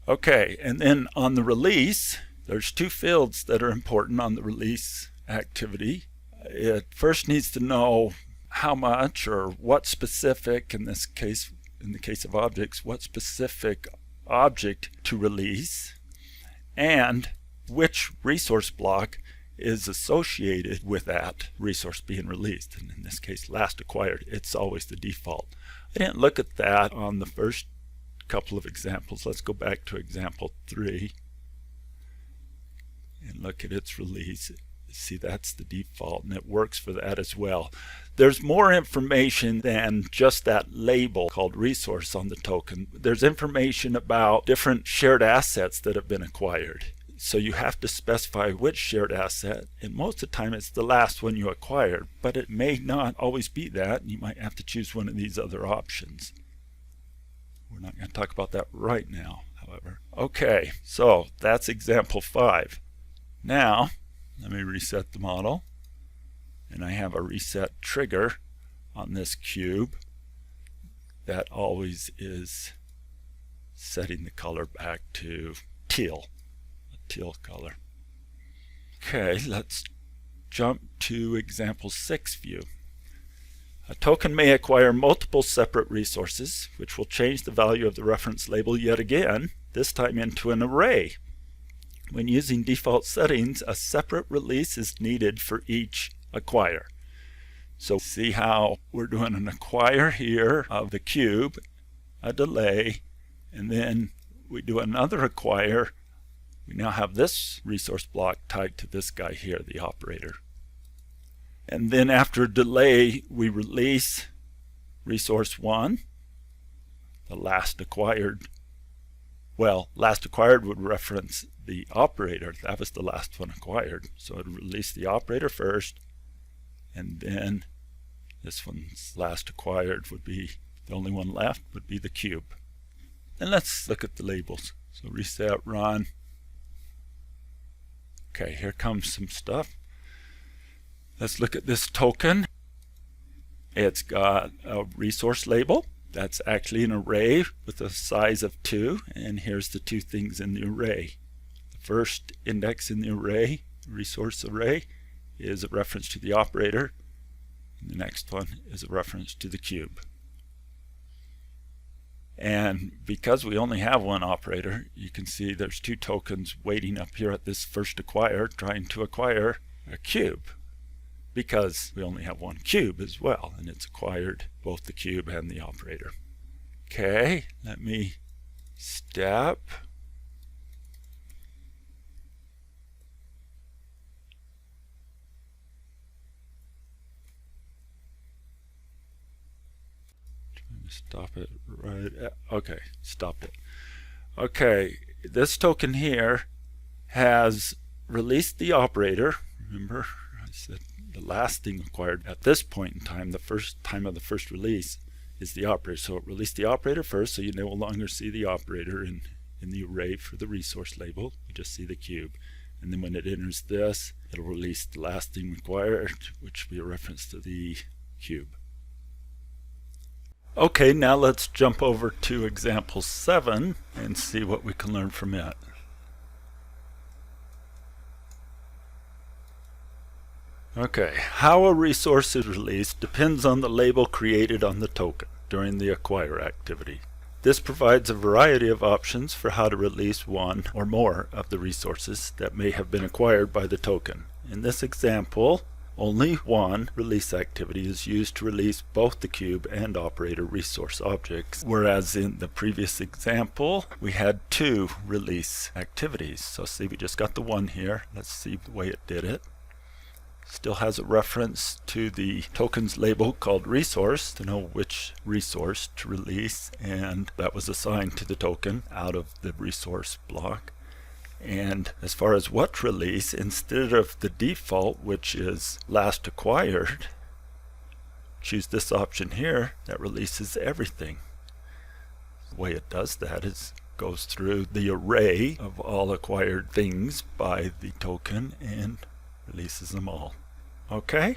Okay, and then on the release, there's two fields that are important on the release activity. It first needs to know how much or what specific, in this case, in the case of objects, what specific object to release, and which resource block is associated with that resource being released. And in this case, last acquired, it's always the default. I didn't look at that on the first couple of examples. Let's go back to example 3 and look at its release. See, that's the default, and it works for that as well. There's more information than just that label called resource on the token. There's information about different shared assets that have been acquired. So you have to specify which shared asset, and most of the time it's the last one you acquired, but it may not always be that, and you might have to choose one of these other options. We're not going to talk about that right now, however. Okay, so that's example 5. Now, let me reset the model, and I have a reset trigger on this cube that always is setting the color back to teal, a teal color. Okay, let's jump to example 6 view. A token may acquire multiple separate resources, which will change the value of the reference label yet again, this time into an array. When using default settings, a separate release is needed for each acquire. So see how we're doing an acquire here of the cube, a delay, and then we do another acquire. We now have this resource block tied to this guy here, the operator. And then after delay, we release resource 1, the last acquired Well, last acquired would reference the operator. That was the last one acquired. So it would release the operator first, and then this one's last acquired would be, the only one left would be the cube. And let's look at the labels. So reset, run. Okay, here comes some stuff. Let's look at this token. It's got a resource label. That's actually an array with a size of 2, and here's the 2 things in the array. The first index in the array, resource array, is a reference to the operator, and the next one is a reference to the cube. And because we only have one operator, you can see there's 2 tokens waiting up here at this first acquire, trying to acquire a cube, because we only have one cube as well, and it's acquired both the cube and the operator. Okay, let me step. Trying to stop it right at, okay, stopped it. Okay, this token here has released the operator. Remember, I said the last thing acquired at this point in time, the first time of the first release, is the operator. So it released the operator first, so you no longer see the operator in the array for the resource label. You just see the cube. And then when it enters this, it'll release the last thing required, which will be a reference to the cube. Okay, now let's jump over to example 7 and see what we can learn from it. Okay, how a resource is released depends on the label created on the token during the acquire activity. This provides a variety of options for how to release one or more of the resources that may have been acquired by the token. In this example, only one release activity is used to release both the cube and operator resource objects, whereas in the previous example we had 2 release activities. So see, we just got the one here. Let's see the way it did it. Still has a reference to the token's label called resource to know which resource to release, and that was assigned to the token out of the resource block. And as far as what to release, instead of the default, which is last acquired, choose this option here that releases everything. The way it does that is goes through the array of all acquired things by the token and releases them all. Okay,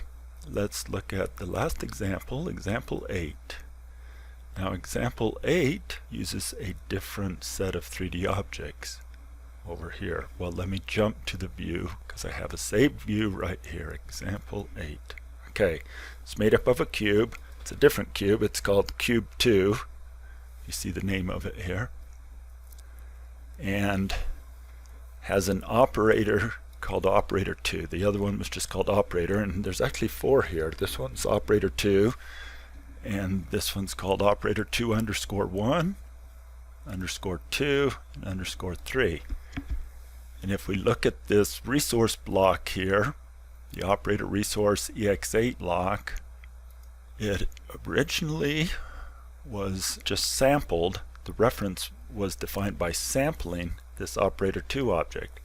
let's look at the last example, example 8. Now example 8 uses a different set of 3D objects over here. Well, let me jump to the view because I have a saved view right here, example 8. Okay, it's made up of a cube. It's a different cube. It's called cube 2. You see the name of it here. And has an operator called operator 2. The other one was just called operator, and there's actually 4 here. This one's operator 2, and this one's called operator 2 underscore 1, underscore 2, and underscore 3. And if we look at this resource block here, the operator resource ex8 block, it originally was just sampled. The reference was defined by sampling this operator 2 object.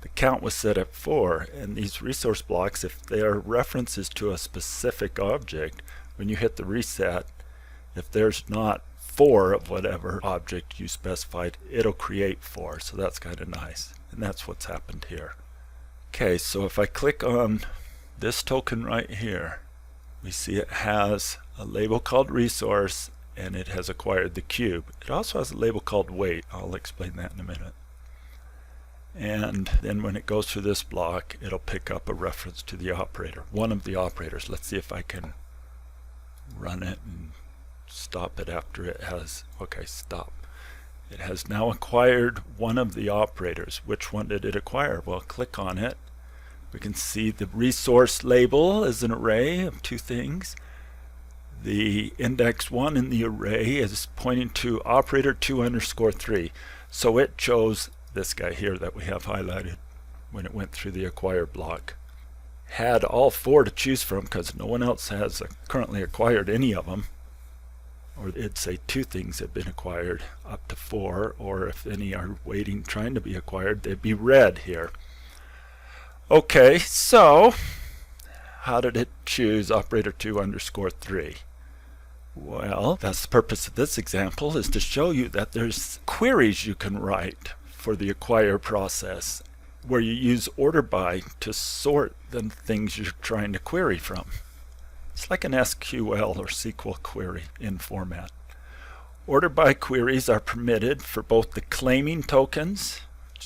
The count was set at 4, and these resource blocks, if they are references to a specific object, when you hit the reset, if there's not 4 of whatever object you specified, it'll create 4. So that's kind of nice, and that's what's happened here. Okay, so if I click on this token right here, we see it has a label called resource, and it has acquired the cube. It also has a label called weight. I'll explain that in a minute. And then when it goes through this block, it'll pick up a reference to the operator, one of the operators. Let's see if I can run it and stop it after it has, okay, stop. It has now acquired one of the operators. Which one did it acquire? Well, click on it. We can see the resource label is an array of 2 things. The index 1 in the array is pointing to operator 2 underscore 3. So it chose this guy here that we have highlighted when it went through the acquire block. Had all 4 to choose from because no one else has currently acquired any of them. or it'd say 2 things have been acquired, up to 4, or if any are waiting, trying to be acquired, they'd be red here. Okay, so how did it choose operator 2 underscore 3? Well, that's the purpose of this example, is to show you that there's queries you can write for the acquire process where you use order by to sort the things you're trying to query from. It's like an SQL or SQL query in format. Order by queries are permitted for both the claiming tokens,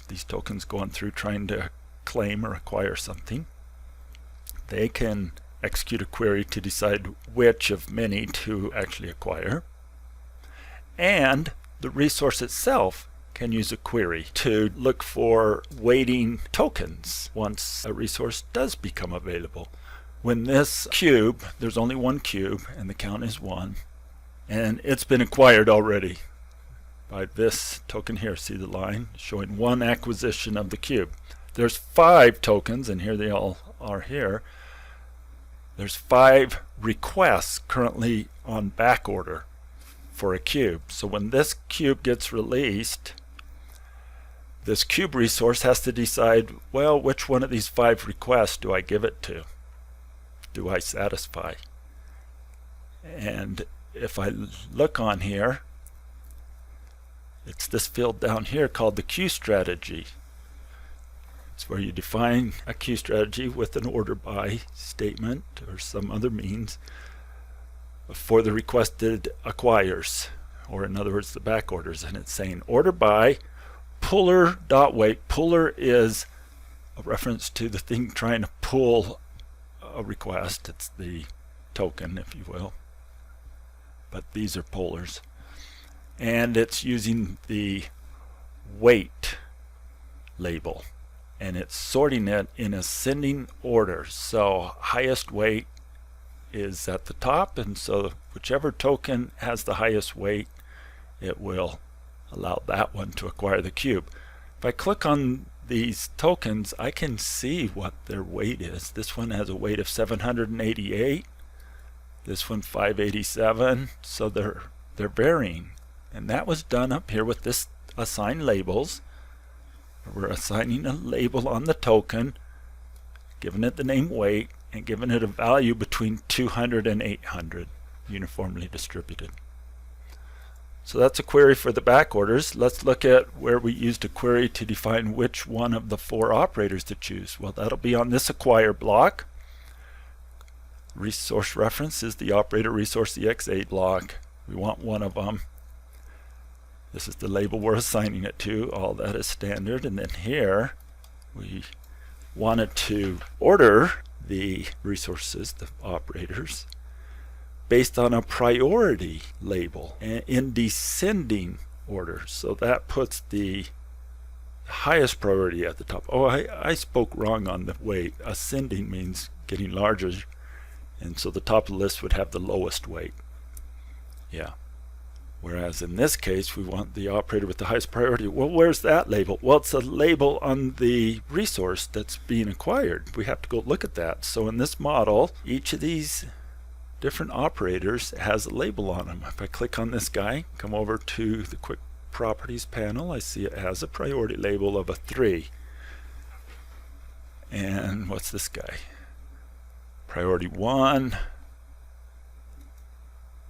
these tokens going through trying to claim or acquire something. They can execute a query to decide which of many to actually acquire. And the resource itself can use a query to look for waiting tokens once a resource does become available. When this cube, there's only one cube and the count is 1, and it's been acquired already by this token here. See the line showing 1 acquisition of the cube. There's 5 tokens, and here they all are here. There's 5 requests currently on back order for a cube. So when this cube gets released, this cube resource has to decide, well, which one of these 5 requests do I give it to? Do I satisfy? And if I look on here, it's this field down here called the queue strategy. It's where you define a queue strategy with an order by statement or some other means for the requested acquires, or in other words the back orders, and it's saying order by puller.wait. Puller is a reference to the thing trying to pull a request. It's the token, if you will, but these are pullers, and it's using the wait label, and it's sorting it in ascending order. So highest weight is at the top, and so whichever token has the highest weight, it will allow that one to acquire the cube. If I click on these tokens, I can see what their weight is. This one has a weight of 788, this one 587, so they're varying, and that was done up here with this assign labels. We're assigning a label on the token, giving it the name weight, and giving it a value between 200 and 800, uniformly distributed. So that's a query for the back orders. Let's look at where we used a query to define which one of the 4 operators to choose. Well, that'll be on this acquire block. Resource reference is the operator resource exa block. We want one of them. This is the label we're assigning it to. All that is standard. And then here we wanted to order the resources, the operators, based on a priority label and in descending order. So that puts the highest priority at the top. Oh, I spoke wrong on the weight. Ascending means getting larger, and so the top of the list would have the lowest weight. Yeah. Whereas in this case, we want the operator with the highest priority. Well, where's that label? Well, it's a label on the resource that's being acquired. We have to go look at that. So in this model, each of these different operators has a label on them. If I click on this guy, come over to the quick properties panel, I see it has a priority label of a 3. And what's this guy? Priority 1,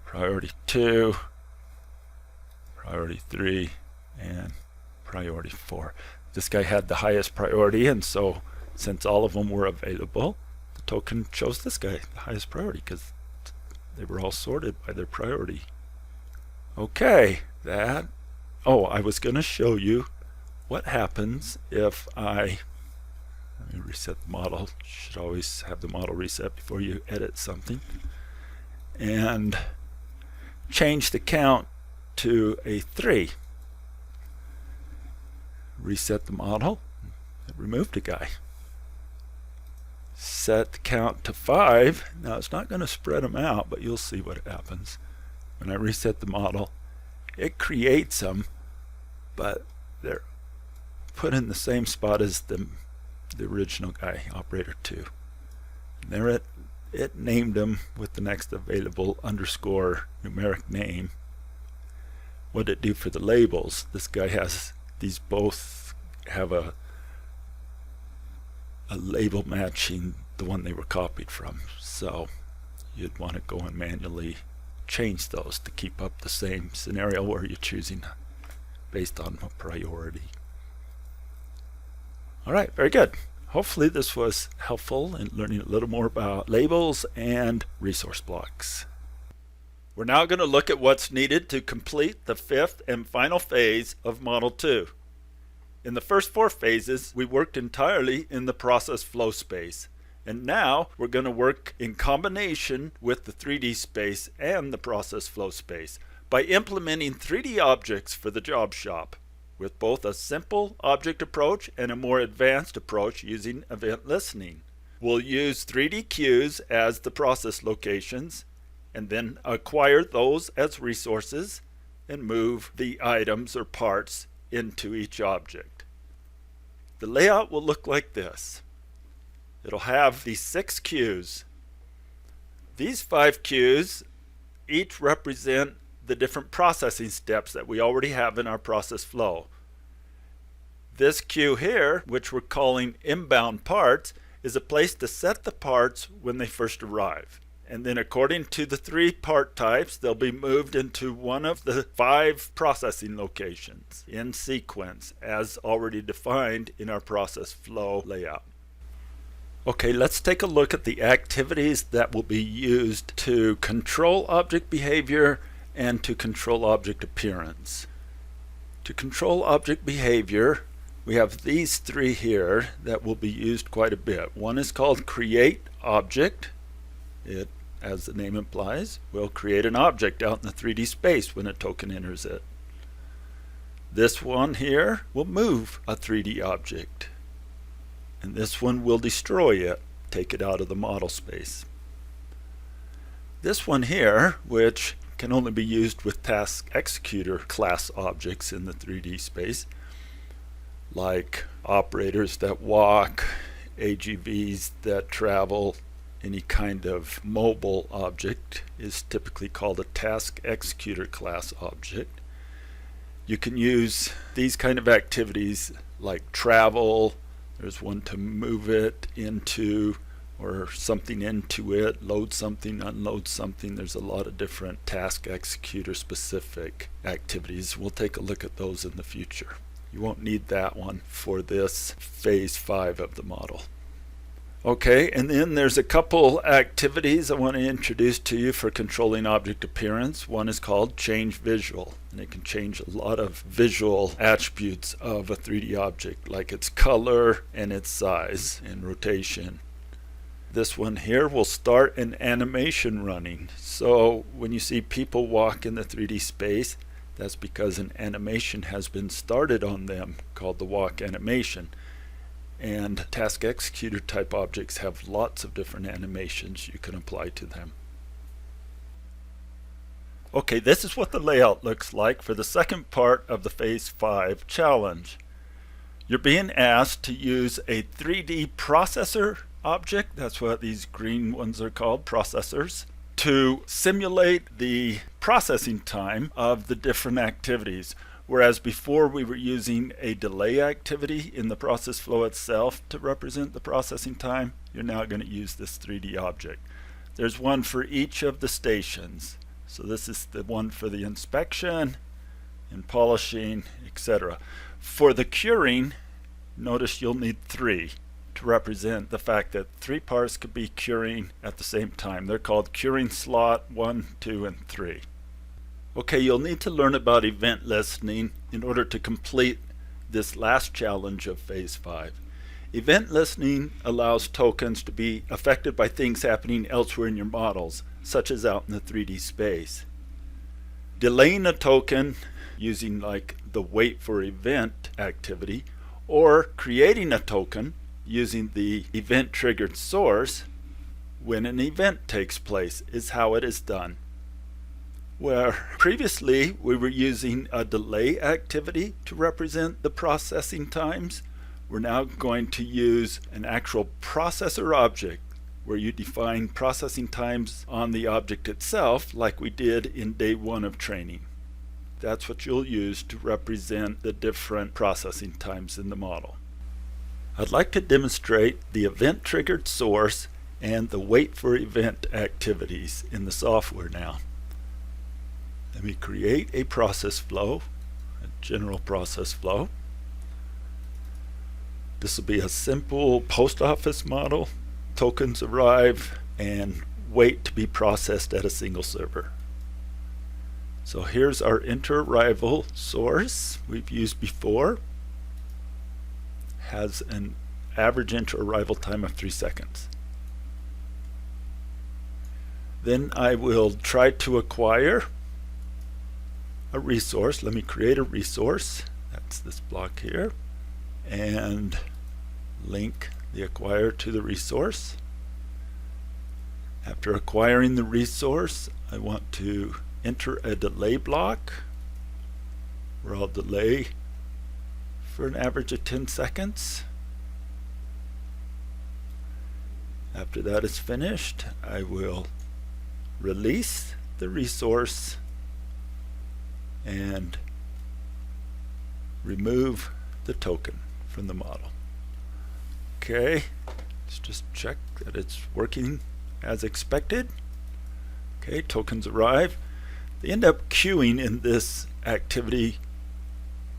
priority 2, priority 3, and priority 4. This guy had the highest priority, and so since all of them were available, the token chose this guy, the highest priority, because they were all sorted by their priority. Okay, I was going to show you what happens if let me reset the model. You should always have the model reset before you edit something. And change the count to a 3. Reset the model. It removed a guy. Set the count to 5. Now it's not going to spread them out, but you'll see what happens. When I reset the model, it creates them, but they're put in the same spot as the original guy, operator 2. And they're at it named them with the next available underscore numeric name. What did it do for the labels? This guy has, these both have a label matching the one they were copied from. So you'd want to go and manually change those to keep up the same scenario where you're choosing based on a priority. Alright, very good. Hopefully this was helpful in learning a little more about labels and resource blocks. We're now going to look at what's needed to complete the fifth and final phase of Model 2. In the first 4 phases, we worked entirely in the process flow space. And now we're going to work in combination with the 3D space and the process flow space by implementing 3D objects for the job shop, with both a simple object approach and a more advanced approach using event listening. We'll use 3D cues as the process locations, and then acquire those as resources and move the items or parts into each object. The layout will look like this. It'll have these 6 cues. These 5 cues each represent the different processing steps that we already have in our process flow. This cue here, which we're calling inbound parts, is a place to set the parts when they first arrive. And then according to the 3 part types, they'll be moved into one of the 5 processing locations in sequence as already defined in our process flow layout. Okay, let's take a look at the activities that will be used to control object behavior and to control object appearance. To control object behavior, we have these 3 here that will be used quite a bit. One is called create object. It, as the name implies, will create an object out in the 3D space when a token enters it. This one here will move a 3D object. And this one will destroy it, take it out of the model space. This one here, which can only be used with task executor class objects in the 3D space, like operators that walk, AGVs that travel, any kind of mobile object is typically called a task executor class object. You can use these kind of activities like travel. There's one to move it into or something into it, load something, unload something. There's a lot of different task executor specific activities. We'll take a look at those in the future. You won't need that one for this phase 5 of the model. Okay, and then there's a couple activities I want to introduce to you for controlling object appearance. One is called change visual, and it can change a lot of visual attributes of a 3D object, like its color and its size and rotation. This one here will start an animation running. So when you see people walk in the 3D space, that's because an animation has been started on them called the walk animation. And task executor type objects have lots of different animations you can apply to them. Okay, this is what the layout looks like for the second part of the phase 5 challenge. You're being asked to use a 3D processor object, that's what these green ones are called, processors, to simulate the processing time of the different activities. Whereas before we were using a delay activity in the process flow itself to represent the processing time, you're now going to use this 3D object. There's one for each of the stations. So this is the one for the inspection and polishing, etc. For the curing, notice you'll need 3 to represent the fact that 3 parts could be curing at the same time. They're called curing slot 1, 2, and 3. Okay, you'll need to learn about event listening in order to complete this last challenge of phase 5. Event listening allows tokens to be affected by things happening elsewhere in your models, such as out in the 3D space. Delaying a token using like the wait for event activity, or creating a token using the event triggered source when an event takes place is how it is done. Where previously we were using a delay activity to represent the processing times, we're now going to use an actual processor object where you define processing times on the object itself like we did in day 1 of training. That's what you'll use to represent the different processing times in the model. I'd like to demonstrate the event-triggered source and the wait for event activities in the software now. Let me create a process flow, a general process flow. This will be a simple post office model. Tokens arrive and wait to be processed at a single server. So here's our inter-arrival source we've used before. Has an average inter-arrival time of 3 seconds. Then I will try to acquire a resource. Let me create a resource. That's this block here. And link the acquire to the resource. After acquiring the resource, I want to enter a delay block where I'll delay for an average of 10 seconds. After that is finished, I will release the resource and remove the token from the model. Okay, let's just check that it's working as expected. Okay, tokens arrive. They end up queuing in this activity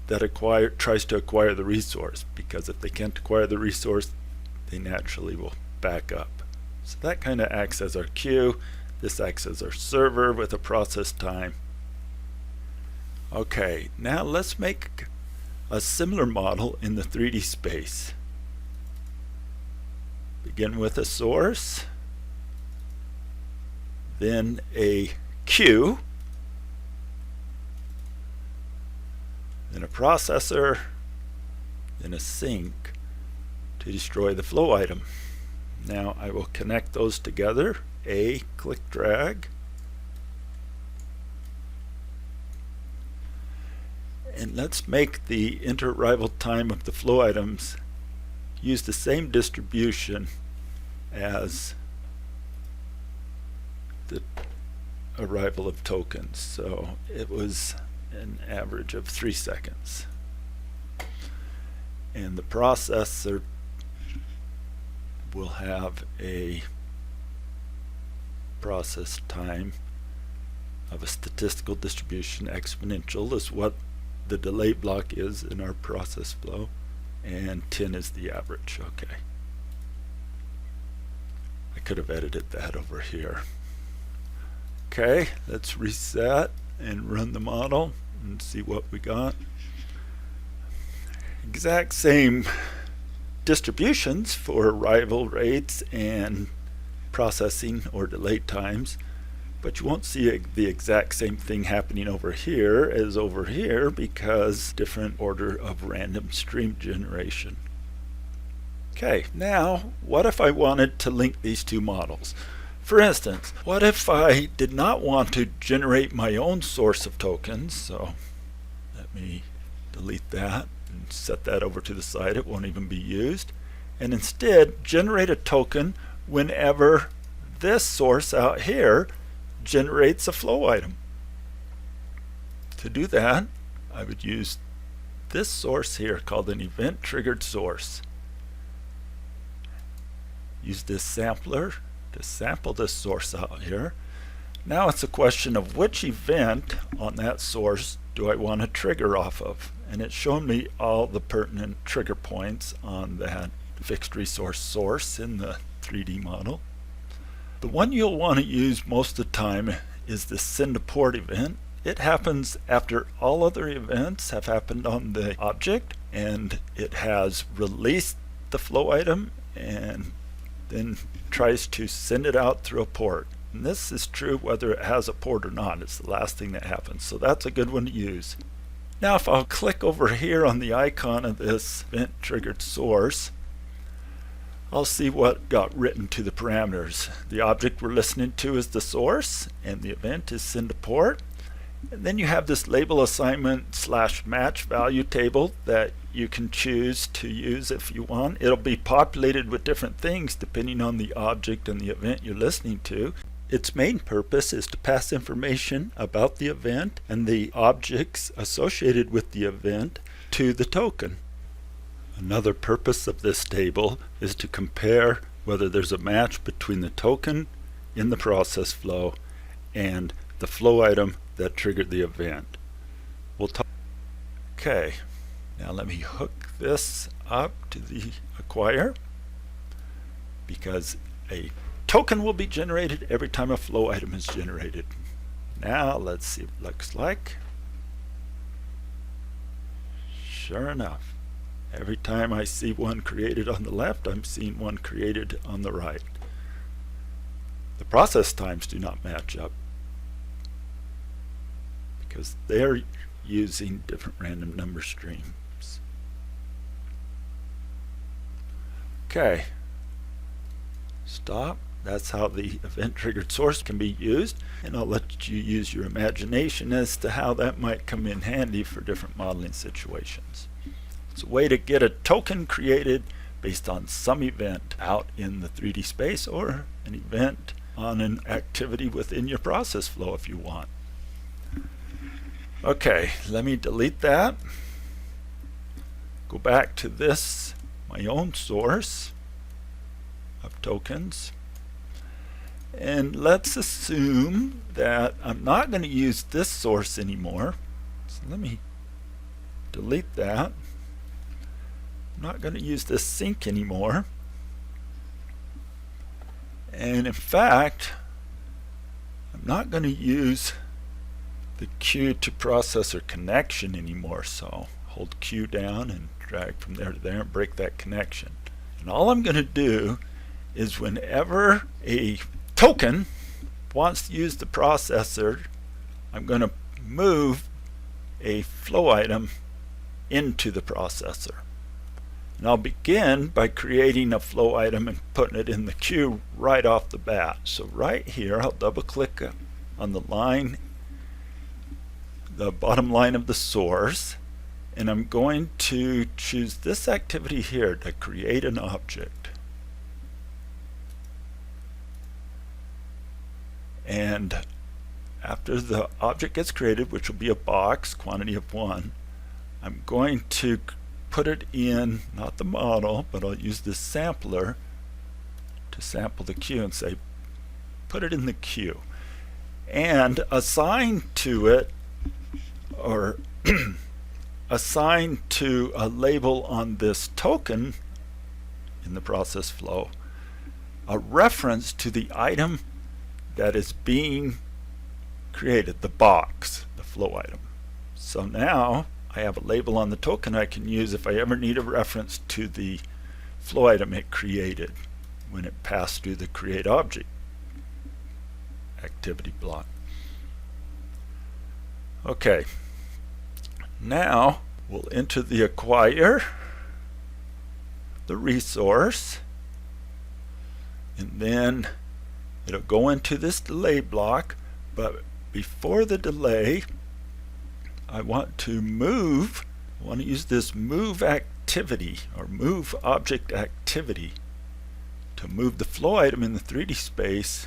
that tries to acquire the resource, because if they can't acquire the resource, they naturally will back up. So that kind of acts as our queue. This acts as our server with a process time. Okay, now let's make a similar model in the 3D space. Begin with a source, then a queue, then a processor, then a sink to destroy the flow item. Now I will connect those together. Click drag. And let's make the inter-arrival time of the flow items use the same distribution as the arrival of tokens. So it was an average of 3 seconds. And the processor will have a process time of a statistical distribution. Exponential is what the delay block is in our process flow, and 10 is the average. Okay, I could have edited that over here. Okay, let's reset and run the model and see what we got. Exact same distributions for arrival rates and processing or delay times, but you won't see the exact same thing happening over here as over here, because different order of random stream generation. Okay, now what if I wanted to link these two models? For instance, what if I did not want to generate my own source of tokens? So let me delete that and set that over to the side. It won't even be used. And instead generate a token whenever this source out here generates a flow item. To do that, I would use this source here called an event triggered source. Use this sampler to sample this source out here. Now it's a question of which event on that source do I want to trigger off of, and it's shown me all the pertinent trigger points on that fixed resource source in the 3D model. The one you'll want to use most of the time is the send to port event. It happens after all other events have happened on the object, and it has released the flow item and then tries to send it out through a port. And this is true whether it has a port or not. It's the last thing that happens, so that's a good one to use. Now if I'll click over here on the icon of this event triggered source, I'll see what got written to the parameters. The object we're listening to is the source, and the event is send to port, And then you have this label assignment / match value table that you can choose to use if you want. It'll be populated with different things depending on the object and the event you're listening to. Its main purpose is to pass information about the event and the objects associated with the event to the token. Another purpose of this table is to compare whether there's a match between the token in the process flow and the flow item that triggered the event. Okay, now let me hook this up to the acquire, because a token will be generated every time a flow item is generated. Now let's see what it looks like. Sure enough, every time I see one created on the left, I'm seeing one created on the right. The process times do not match up because they're using different random number streams. Okay, stop. That's how the event triggered source can be used, and I'll let you use your imagination as to how that might come in handy for different modeling situations. It's a way to get a token created based on some event out in the 3D space, or an event on an activity within your process flow if you want. Okay, let me delete that. Go back to this, my own source of tokens. And let's assume that I'm not going to use this source anymore. So let me delete that. I'm not going to use this sync anymore. And in fact, I'm not going to use the queue to processor connection anymore. So hold Q down and drag from there to there and break that connection. And all I'm going to do is whenever a token wants to use the processor, I'm going to move a flow item into the processor. And I'll begin by creating a flow item and putting it in the queue right off the bat. So right here, I'll double click on the line, the bottom line of the source, and I'm going to choose this activity here to create an object. And after the object gets created, which will be a box, quantity of 1, I'm going to put it in, not the model, but I'll use this sampler to sample the queue and say, put it in the queue. And assign to it, or assign to a label on this token in the process flow, a reference to the item that is being created, the box, the flow item. So now I have a label on the token I can use if I ever need a reference to the flow item it created when it passed through the create object activity block. Okay, now we'll enter the acquire, the resource, and then it'll go into this delay block, but before the delay, I want to use this move activity, or move object activity, to move the flow item in the 3D space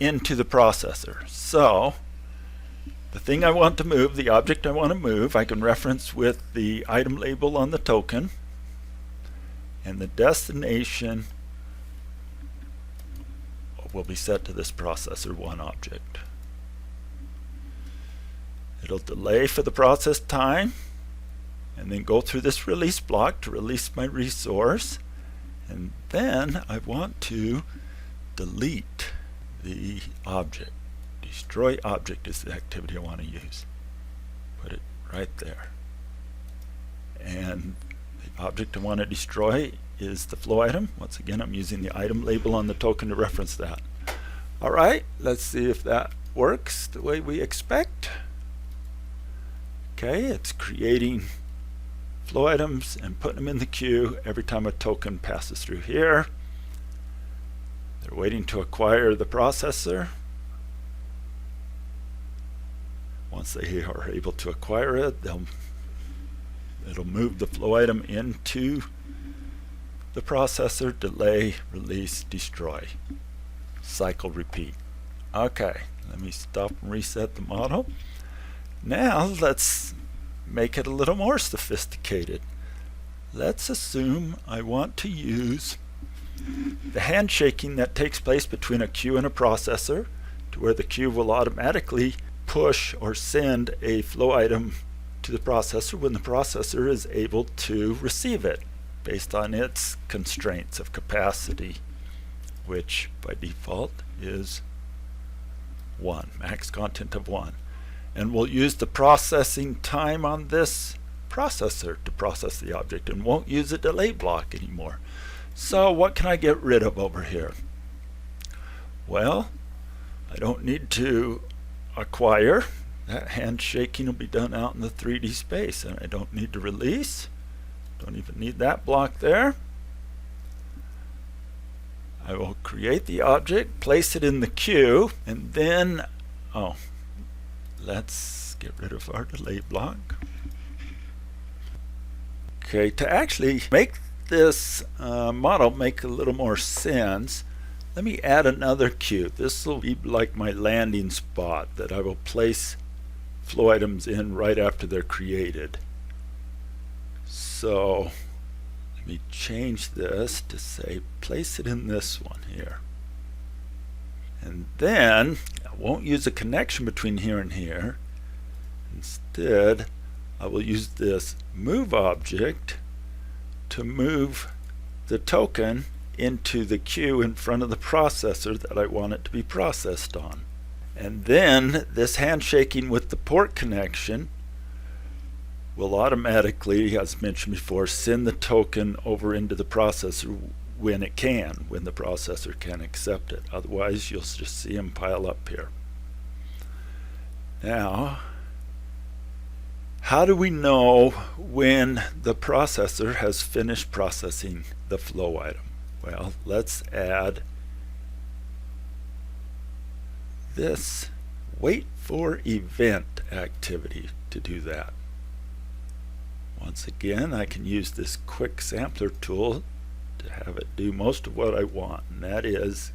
into the processor. So the thing I want to move, the object I want to move, I can reference with the item label on the token, and the destination will be set to this processor 1 object. It'll delay for the process time and then go through this release block to release my resource, and then I want to delete the object. Destroy object is the activity I want to use. Put it right there. And the object I want to destroy is the flow item. Once again, I'm using the item label on the token to reference that. Alright, let's see if that works the way we expect. Okay, it's creating flow items and putting them in the queue every time a token passes through here. They're waiting to acquire the processor. Once they are able to acquire it, it'll move the flow item into the processor, delay, release, destroy. Cycle repeat. Okay, let me stop and reset the model. Now let's make it a little more sophisticated. Let's assume I want to use the handshaking that takes place between a queue and a processor, to where the queue will automatically push or send a flow item to the processor when the processor is able to receive it based on its constraints of capacity, which by default is 1, max content of 1. And we'll use the processing time on this processor to process the object and won't use a delay block anymore. So what can I get rid of over here? Well, I don't need to acquire. That handshaking will be done out in the 3D space, and I don't need to release. Don't even need that block there. I will create the object, place it in the queue, and then, let's get rid of our delay block. Okay, to actually make this model make a little more sense, let me add another queue. This will be like my landing spot that I will place flow items in right after they're created. So let me change this to say place it in this one here. And then I won't use a connection between here and here. Instead, I will use this move object to move the token into the queue in front of the processor that I want it to be processed on. And then this handshaking with the port connection will automatically, as mentioned before, send the token over into the processor when the processor can accept it. Otherwise, you'll just see them pile up here. Now, how do we know when the processor has finished processing the flow item? Well, let's add this wait for event activity to do that. Once again, I can use this quick sampler tool to have it do most of what I want, and that is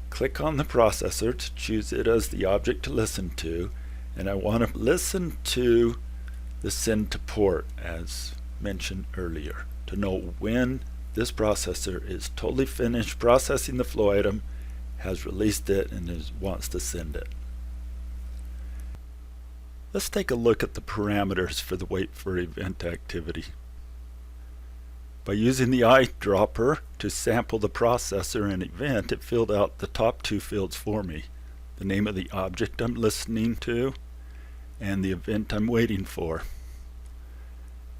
click on the processor to choose it as the object to listen to, and I want to listen to the send to port as mentioned earlier to know when this processor is totally finished processing the flow item, has released it, and wants to send it. Let's take a look at the parameters for the wait for event activity. By using the eyedropper to sample the processor and event, it filled out the top two fields for me: the name of the object I'm listening to and the event I'm waiting for.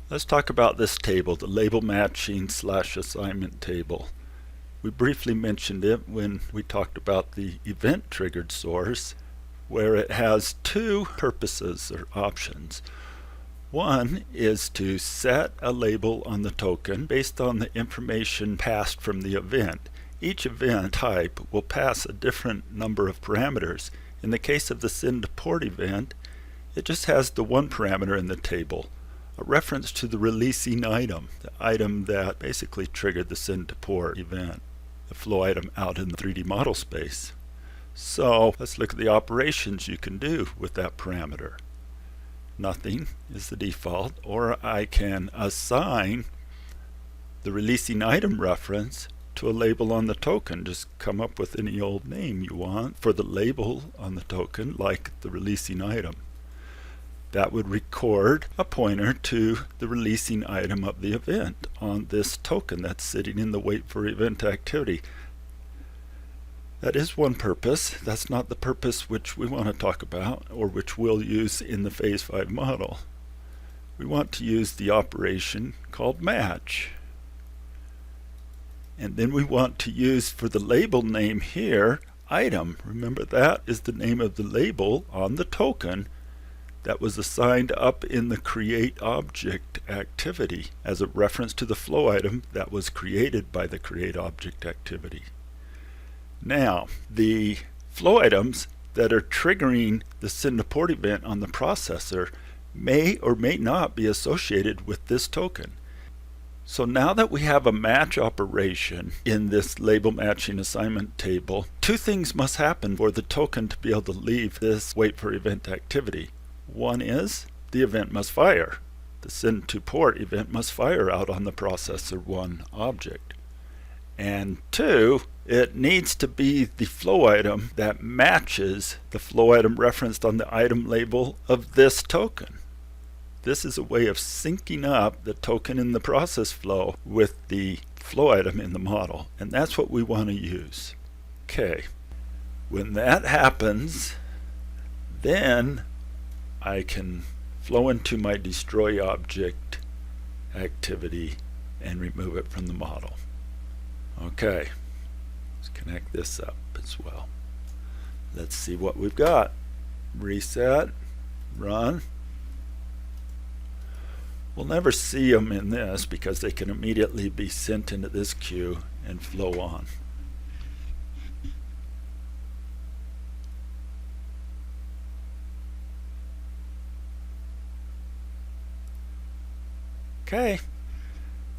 Let's talk about this table, the label matching / assignment table. We briefly mentioned it when we talked about the event triggered source, where it has two purposes or options. One is to set a label on the token based on the information passed from the event. Each event type will pass a different number of parameters. In the case of the send to port event, it just has the one parameter in the table, a reference to the releasing item, the item that basically triggered the send to port event, the flow item out in the 3D model space. So let's look at the operations you can do with that parameter. Nothing is the default, or I can assign the releasing item reference to a label on the token. Just come up with any old name you want for the label on the token, like the releasing item. That would record a pointer to the releasing item of the event on this token that's sitting in the wait for event activity. That is one purpose. That's not the purpose which we want to talk about, or which we'll use in the Phase 5 model. We want to use the operation called match. And then we want to use, for the label name here, item. Remember, that is the name of the label on the token that was assigned up in the create object activity as a reference to the flow item that was created by the create object activity. Now, the flow items that are triggering the send to port event on the processor may or may not be associated with this token. So now that we have a match operation in this label matching assignment table, two things must happen for the token to be able to leave this wait for event activity. One is the event must fire. The send to port event must fire out on the processor 1 object. And two, it needs to be the flow item that matches the flow item referenced on the item label of this token. This is a way of syncing up the token in the process flow with the flow item in the model, and that's what we want to use. Okay, when that happens, then I can flow into my destroy object activity and remove it from the model. Okay, let's connect this up as well. Let's see what we've got. Reset, run. We'll never see them in this because they can immediately be sent into this queue and flow on. Okay,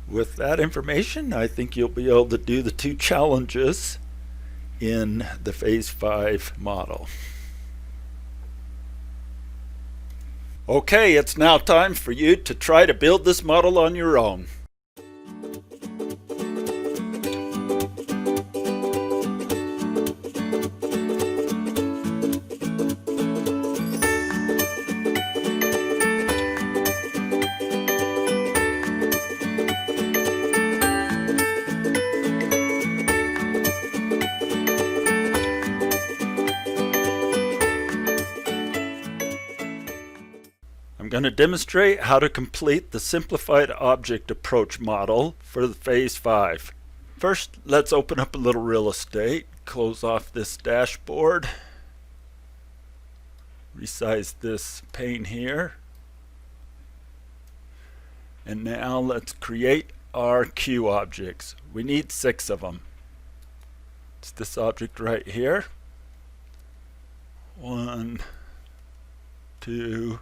with that information, I think you'll be able to do the two challenges in the Phase 5 model. Okay, it's now time for you to try to build this model on your own. I'm going to demonstrate how to complete the simplified object approach model for the Phase 5. First, let's open up a little real estate, close off this dashboard, resize this pane here, and now let's create our queue objects. We need 6 of them. It's this object right here. 1, 2,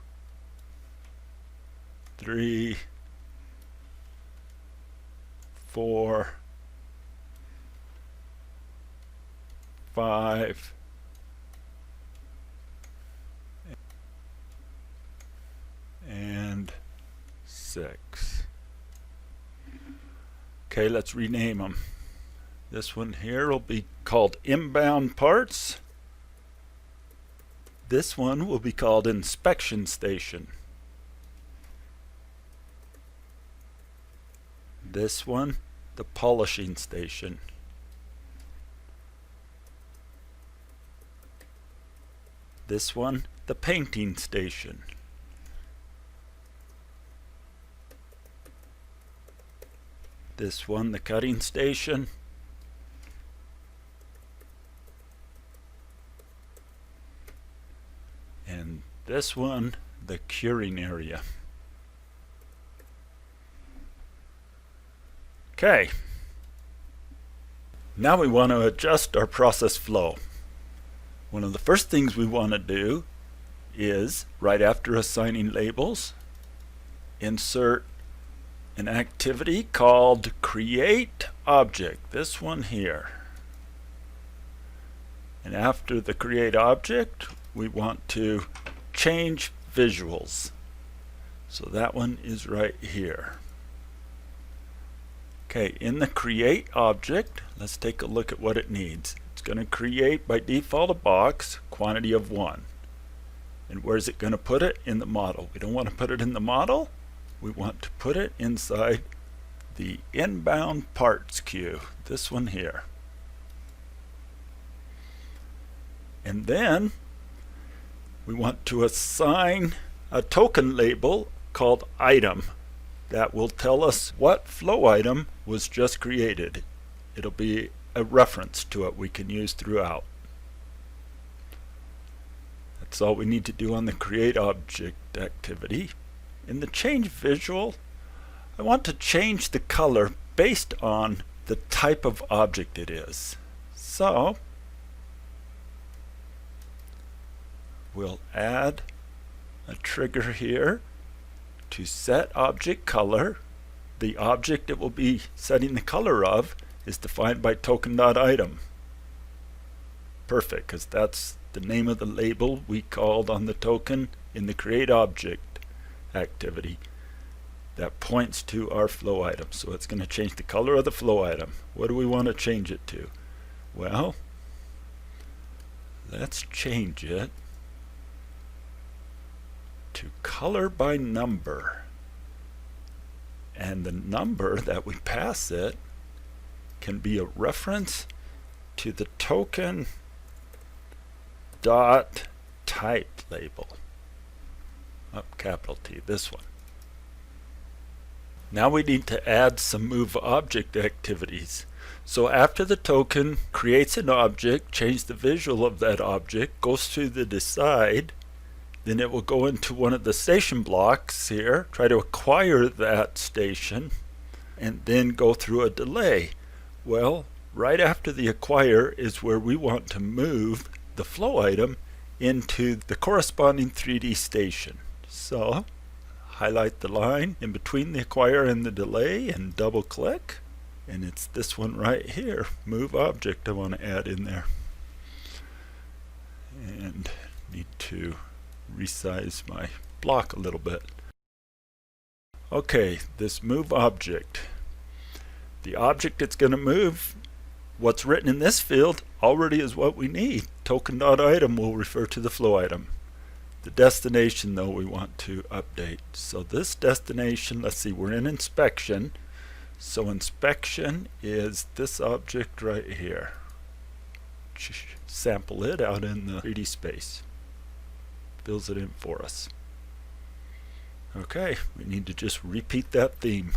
3, 4, 5, and 6. Okay, let's rename them. This one here will be called inbound parts. This one will be called inspection station. This one, the polishing station. This one, the painting station. This one, the cutting station. And this one, the curing area. Okay, now we want to adjust our process flow. One of the first things we want to do is, right after assigning labels, insert an activity called create object, this one here. And after the create object, we want to change visuals. So that one is right here. Okay, in the create object, let's take a look at what it needs. It's going to create by default a box, quantity of 1. And where's it going to put it? In the model. We don't want to put it in the model. We want to put it inside the inbound parts queue, this one here. And then we want to assign a token label called item that will tell us what flow item was just created. It'll be a reference to it we can use throughout. That's all we need to do on the create object activity. In the change visual, I want to change the color based on the type of object it is. So we'll add a trigger here to set object color. The object it will be setting the color of is defined by token.item. Perfect, because that's the name of the label we called on the token in the create object activity that points to our flow item. So it's going to change the color of the flow item. What do we want to change it to? Well, let's change it to color by number. And the number that we pass it can be a reference to the token dot type label. Up capital T, this one. Now we need to add some move object activities. So after the token creates an object, change the visual of that object, goes through the decide, then it will go into one of the station blocks here, try to acquire that station, and then go through a delay. Well, right after the acquire is where we want to move the flow item into the corresponding 3D station. So, highlight the line in between the acquire and the delay and double click, and it's this one right here, move object, I want to add in there. And need to resize my block a little bit. Okay, this move object. The object it's going to move, what's written in this field already is what we need. Token.item will refer to the flow item. The destination though we want to update. So this destination, let's see, we're in inspection. So inspection is this object right here. Sample it out in the 3D space. Fills it in for us. Okay, we need to just repeat that theme.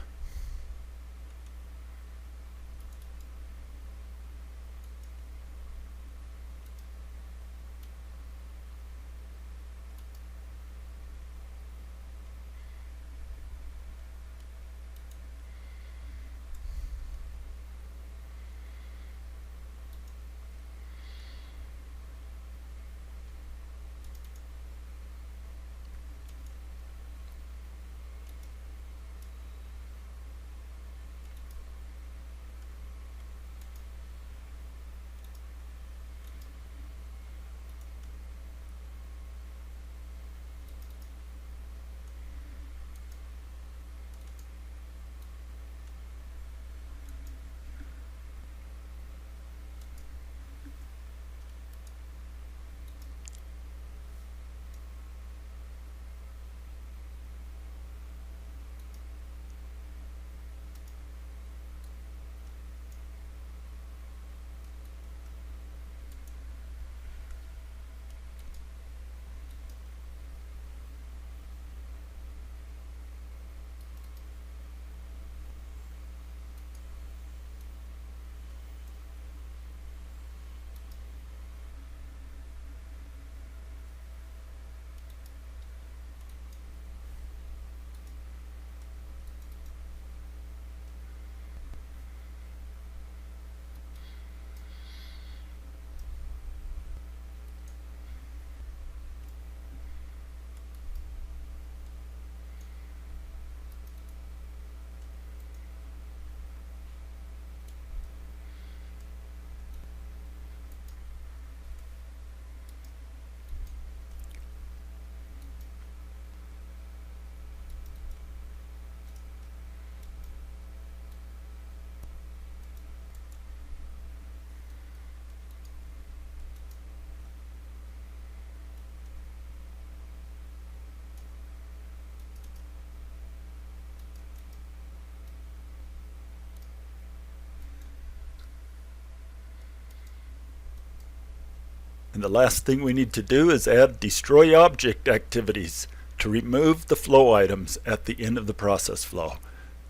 And the last thing we need to do is add destroy object activities to remove the flow items at the end of the process flow.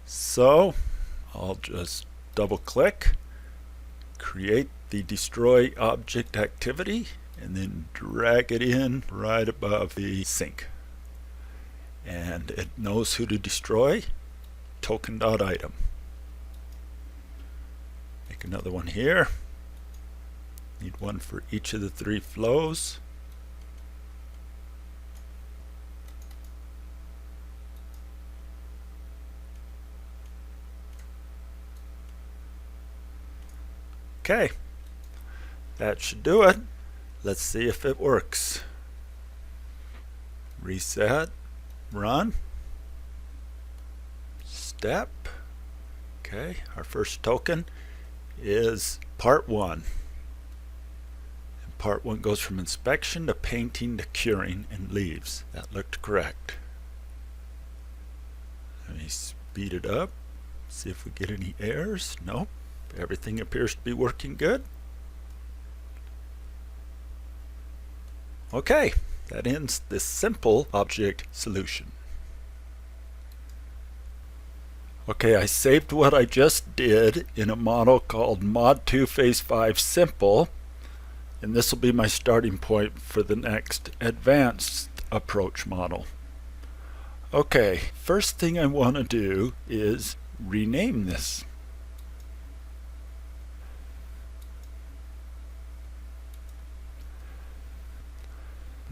So I'll just double click, create the destroy object activity, and then drag it in right above the sink. And it knows who to destroy, token.item. Make another one here. Need one for each of the 3 flows. Okay, that should do it. Let's see if it works. Reset, run, step. Okay, our first token is part 1. And part 1 goes from inspection to painting to curing and leaves. That looked correct. Let me speed it up, see if we get any errors. Nope, everything appears to be working good. Okay, that ends this simple object solution. Okay, I saved what I just did in a model called Mod2 Phase 5 Simple, and this will be my starting point for the next advanced approach model. Okay, first thing I want to do is rename this.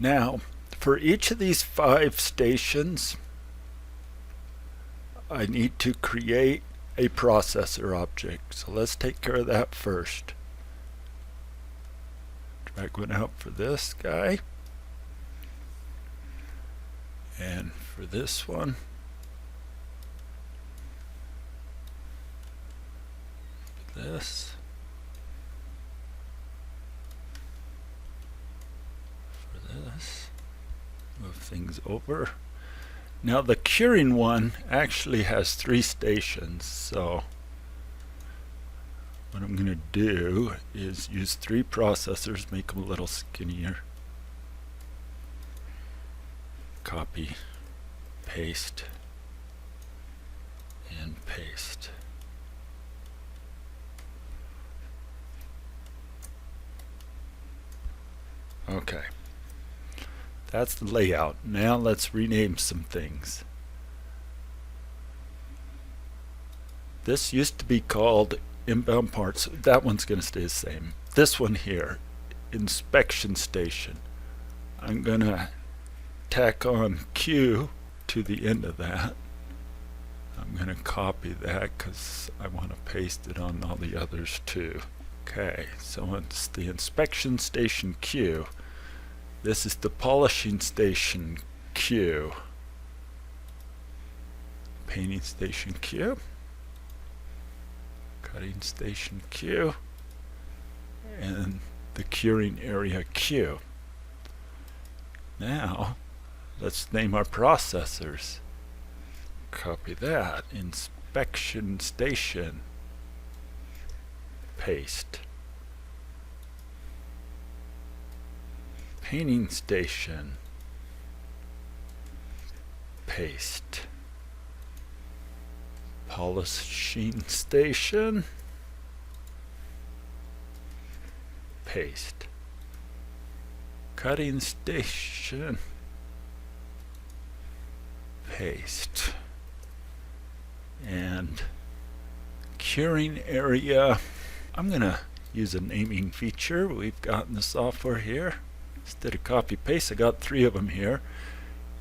Now, for each of these 5 stations, I need to create a processor object. So let's take care of that first. Drag one out for this guy. And for this one, this. This, move things over. Now the curing one actually has 3 stations, so what I'm going to do is use 3 processors, make them a little skinnier. Copy, paste, and paste. Okay. That's the layout. Now let's rename some things. This used to be called inbound parts. That one's going to stay the same. This one here, inspection station. I'm going to tack on Q to the end of that. I'm going to copy that because I want to paste it on all the others too. Okay, so it's the inspection station Q. This is the polishing station Q. Painting station Q. Cutting station Q. And the curing area Q. Now, let's name our processors. Copy that. Inspection station. Paste. Painting station. Paste. Polishing station. Paste. Cutting station. Paste. And curing area. I'm going to use a naming feature we've got in the software here. Instead of copy paste, I got 3 of them here.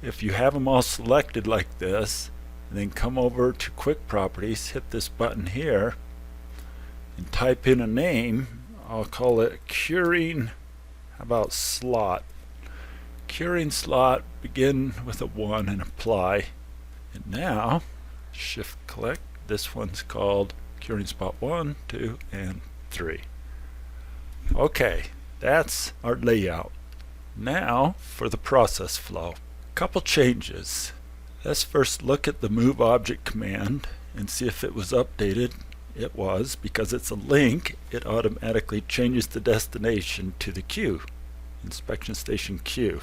If you have them all selected like this, and then come over to quick properties, hit this button here, and type in a name. I'll call it curing, how about slot? Curing slot, begin with a 1 and apply. And now, shift click, this one's called curing spot 1, 2, and 3. Okay, that's our layout. Now for the process flow. Couple changes. Let's first look at the move object command and see if it was updated. It was. Because it's a link, it automatically changes the destination to the queue, inspection station queue.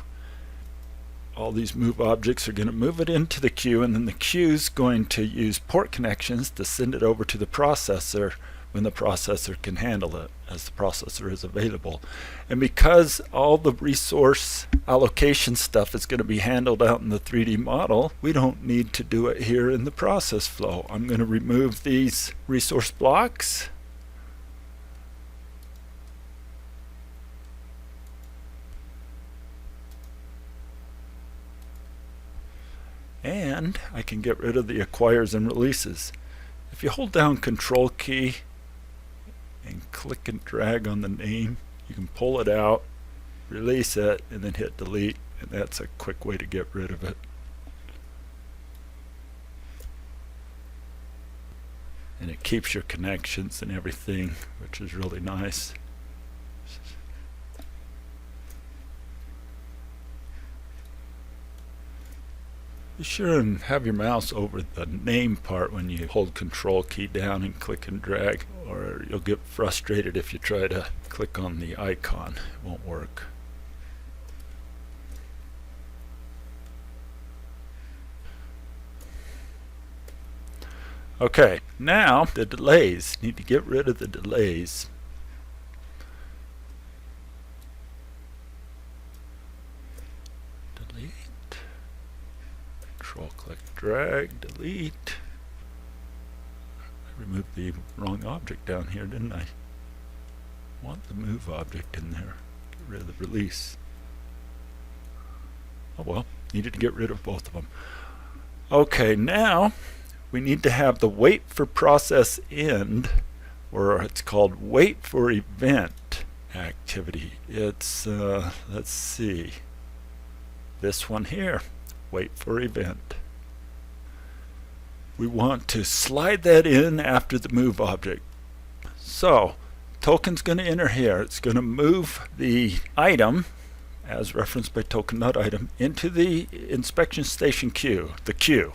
All these move objects are going to move it into the queue, and then the queue's going to use port connections to send it over to the processor when the processor can handle it, as the processor is available. And because all the resource allocation stuff is going to be handled out in the 3D model, we don't need to do it here in the process flow. I'm going to remove these resource blocks. And I can get rid of the acquires and releases. If you hold down Control key and click and drag on the name, you can pull it out, release it, and then hit delete, and that's a quick way to get rid of it. And it keeps your connections and everything, which is really nice. Be sure and have your mouse over the name part when you hold Control key down and click and drag, or you'll get frustrated if you try to click on the icon. It won't work. Okay, now the delays. Need to get rid of the delays. Delete. Control click drag, delete. I removed the wrong object down here, didn't I? Want the move object in there. Get rid of the release. Oh well, needed to get rid of both of them. Okay, now we need to have the wait for process end, or it's called wait for event activity. It's let's see, this one here, wait for event. We want to slide that in after the move object. So token's going to enter here. It's going to move the item as referenced by token.item into the inspection station queue, the queue.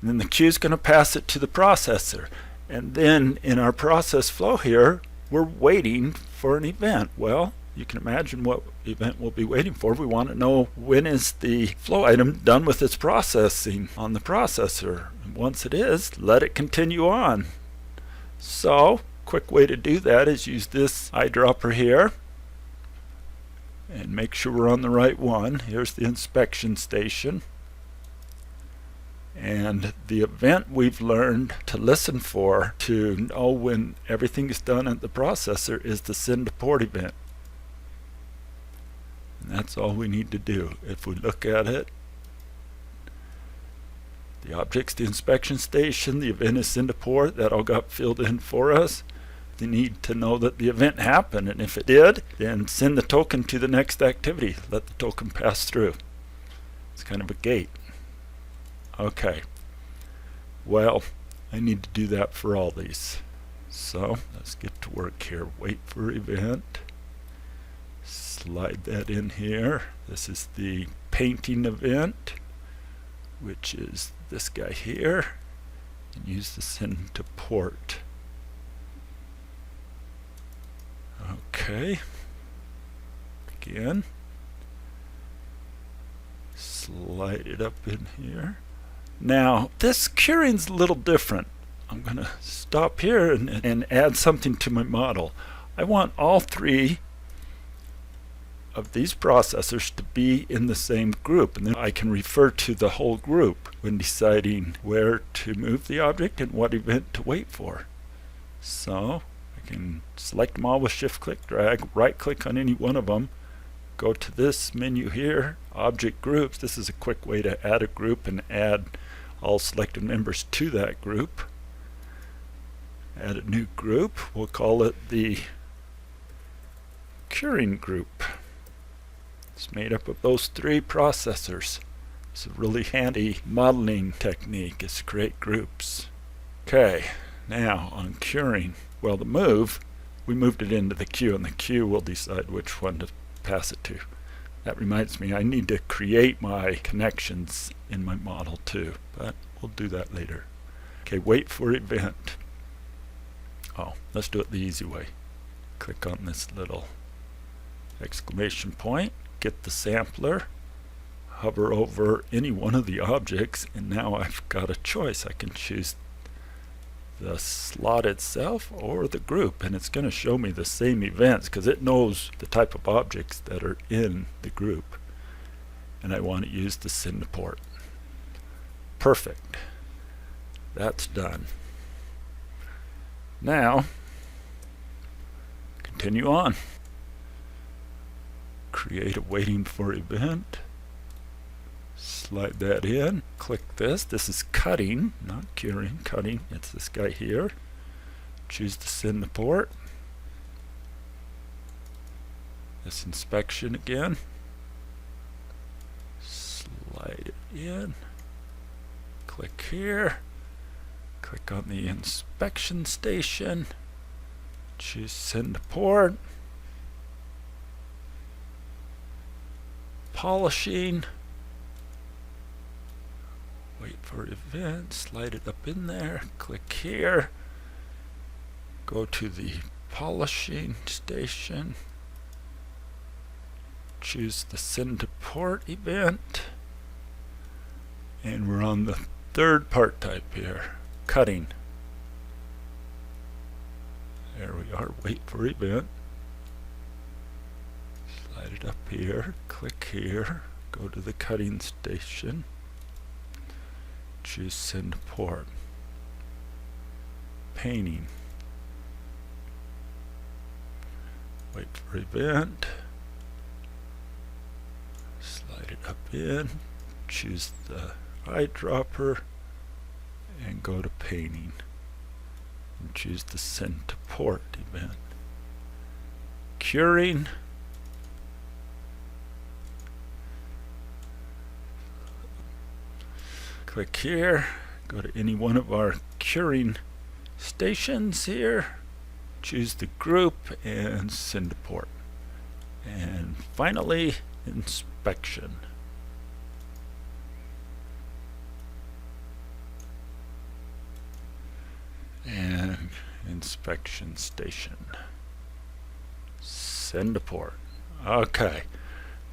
And then the queue is going to pass it to the processor. And then in our process flow here, we're waiting for an event. Well, you can imagine what event we'll be waiting for. We want to know when is the flow item done with its processing on the processor. And once it is, let it continue on. So, quick way to do that is use this eyedropper here and make sure we're on the right one. Here's the inspection station. And the event we've learned to listen for to know when everything is done at the processor is the send to port event. And that's all we need to do. If we look at it, the object's the inspection station, the event is send to port, that all got filled in for us. We need to know that the event happened, and if it did, then send the token to the next activity. Let the token pass through. It's kind of a gate. Okay, well, I need to do that for all these. So let's get to work here. Wait for event. Slide that in here. This is the painting event, which is this guy here. And use the send to port. Okay. Again. Slide it up in here. Now, this curing's a little different. I'm going to stop here and add something to my model. I want all three of these processors to be in the same group, and then I can refer to the whole group when deciding where to move the object and what event to wait for. So, I can select them all with shift click drag, right click on any one of them, go to this menu here, object groups. This is a quick way to add a group and add all selected members to that group. Add a new group. We'll call it the curing group. It's made up of those three processors. It's a really handy modeling technique is to create groups. Okay, now on curing, well, the move, we moved it into the queue, and the queue will decide which one to pass it to. That reminds me, I need to create my connections in my model too, but we'll do that later. Okay, wait for event. Oh, let's do it the easy way. Click on this little exclamation point, get the sampler, hover over any one of the objects, and now I've got a choice. I can choose the slot itself or the group, and it's going to show me the same events because it knows the type of objects that are in the group, and I want to use the send to port. Perfect. That's done. Now continue on. Create a waiting for event. Slide that in, click this. This is cutting, not curing, cutting. It's this guy here. Choose to send the port. this inspection again. Slide it in. Click here. Click on the inspection station. Choose send to port. Polishing. Wait for event. Slide it up in there. Click here. Go to the polishing station. Choose the send to port event. And we're on the third part type here. Cutting. There we are. Wait for event. Slide it up here. Click here. Go to the cutting station. Choose send to port. Painting. Wait for event. Slide it up in. Choose the eyedropper and go to painting. And choose the send to port event. Curing. Click here. Go to any one of our curing stations here. Choose the group and send to port. And finally, inspection. And inspection station. Send to port. Okay.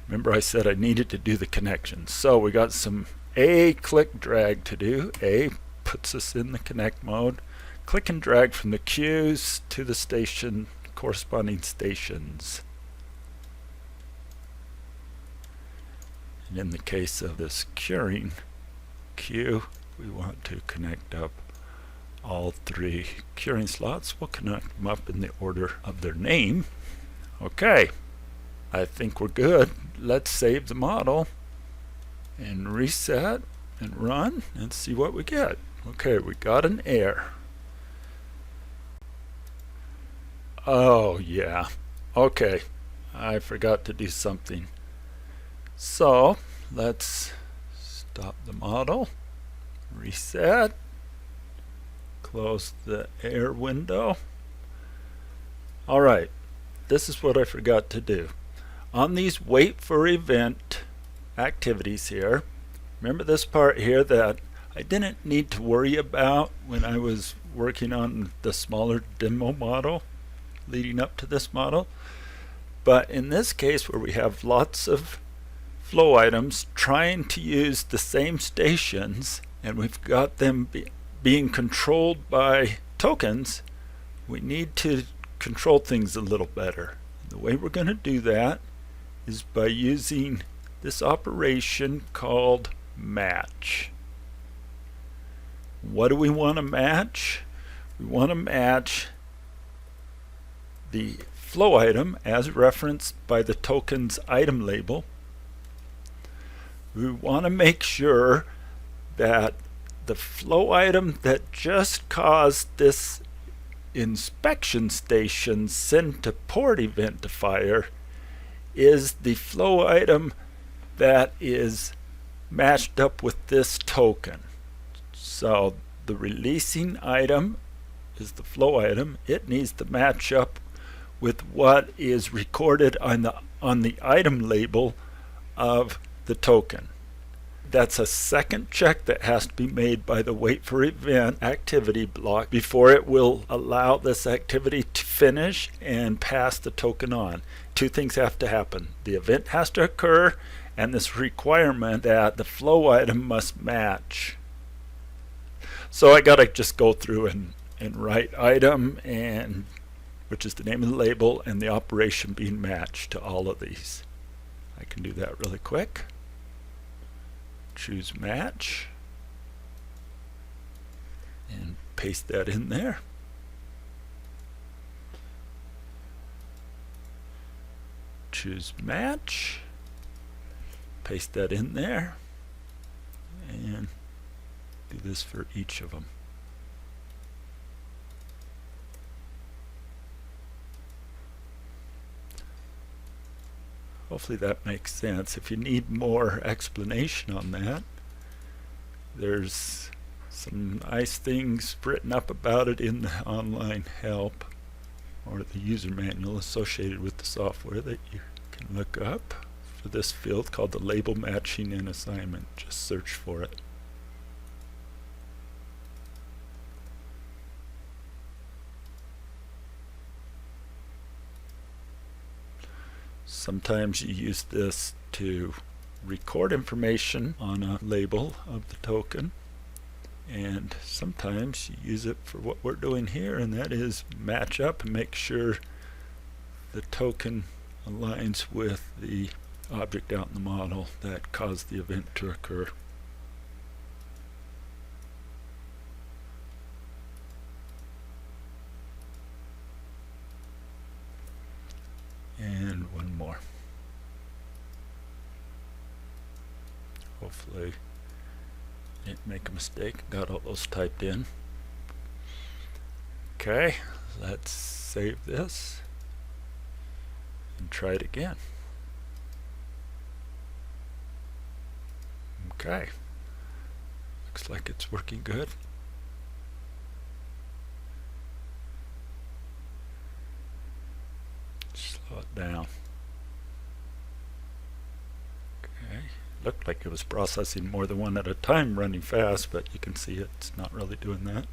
Remember I said I needed to do the connections. So we got some A click drag to do. A puts us in the connect mode. Click and drag from the queues to the station, corresponding stations. And in the case of this curing queue, we want to connect up all three curing slots. We'll connect them up in the order of their name. Okay, I think we're good. Let's save the model and reset and run and see what we get. Okay, we got an error. Oh yeah, okay, I forgot to do something. So let's stop the model, reset, close the error window. Alright, this is what I forgot to do. On these wait for event activities here, remember this part here that I didn't need to worry about when I was working on the smaller demo model leading up to this model. But in this case where we have lots of flow items trying to use the same stations and we've got them being controlled by tokens, we need to control things a little better. The way we're going to do that is by using this operation called match. What do we want to match? We want to match the flow item as referenced by the token's item label. We want to make sure that the flow item that just caused this inspection station send to port event to fire is the flow item that is matched up with this token. So the releasing item is the flow item. It needs to match up with what is recorded on the item label of the token. That's a second check that has to be made by the wait for event activity block before it will allow this activity to finish and pass the token on. Two things have to happen. The event has to occur and this requirement that the flow item must match. So I gotta just go through and write item, and which is the name of the label, and the operation being matched to all of these. I can do that really quick. Choose match and paste that in there. Choose match, paste that in there, and do this for each of them. Hopefully that makes sense. If you need more explanation on that, there's some nice things written up about it in the online help or the user manual associated with the software that you can look up for this field called the label matching and assignment. Just search for it. Sometimes you use this to record information on a label of the token, and sometimes you use it for what we're doing here, and that is match up and make sure the token aligns with the object out in the model that caused the event to occur. And one more. Hopefully I didn't make a mistake, got all those typed in. Okay, let's save this and try it again. Okay, looks like it's working good. Slow it down. Okay, looked like it was processing more than one at a time running fast, but you can see it's not really doing that.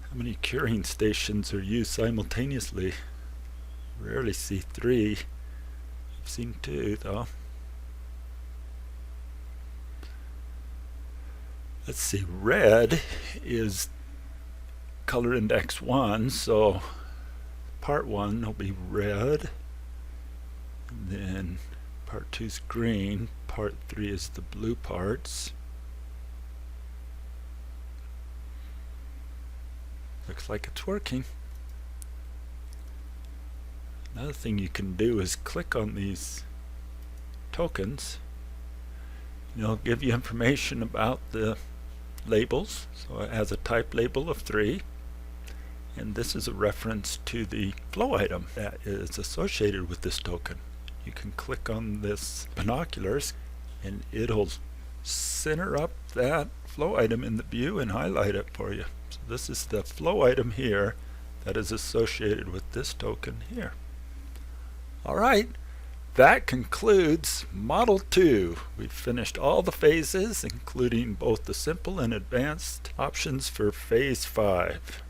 How many curing stations are used simultaneously? Rarely see 3. I've seen 2 though. Let's see, red is color index 1, so part 1 will be red, and then part 2 is green, part 3 is the blue parts. Looks like it's working. Another thing you can do is click on these tokens. It'll give you information about the labels. So it has a type label of 3, and this is a reference to the flow item that is associated with this token. You can click on this binoculars and it'll center up that flow item in the view and highlight it for you. So this is the flow item here that is associated with this token here. Alright, that concludes Model 2. We've finished all the phases, including both the simple and advanced options for Phase 5.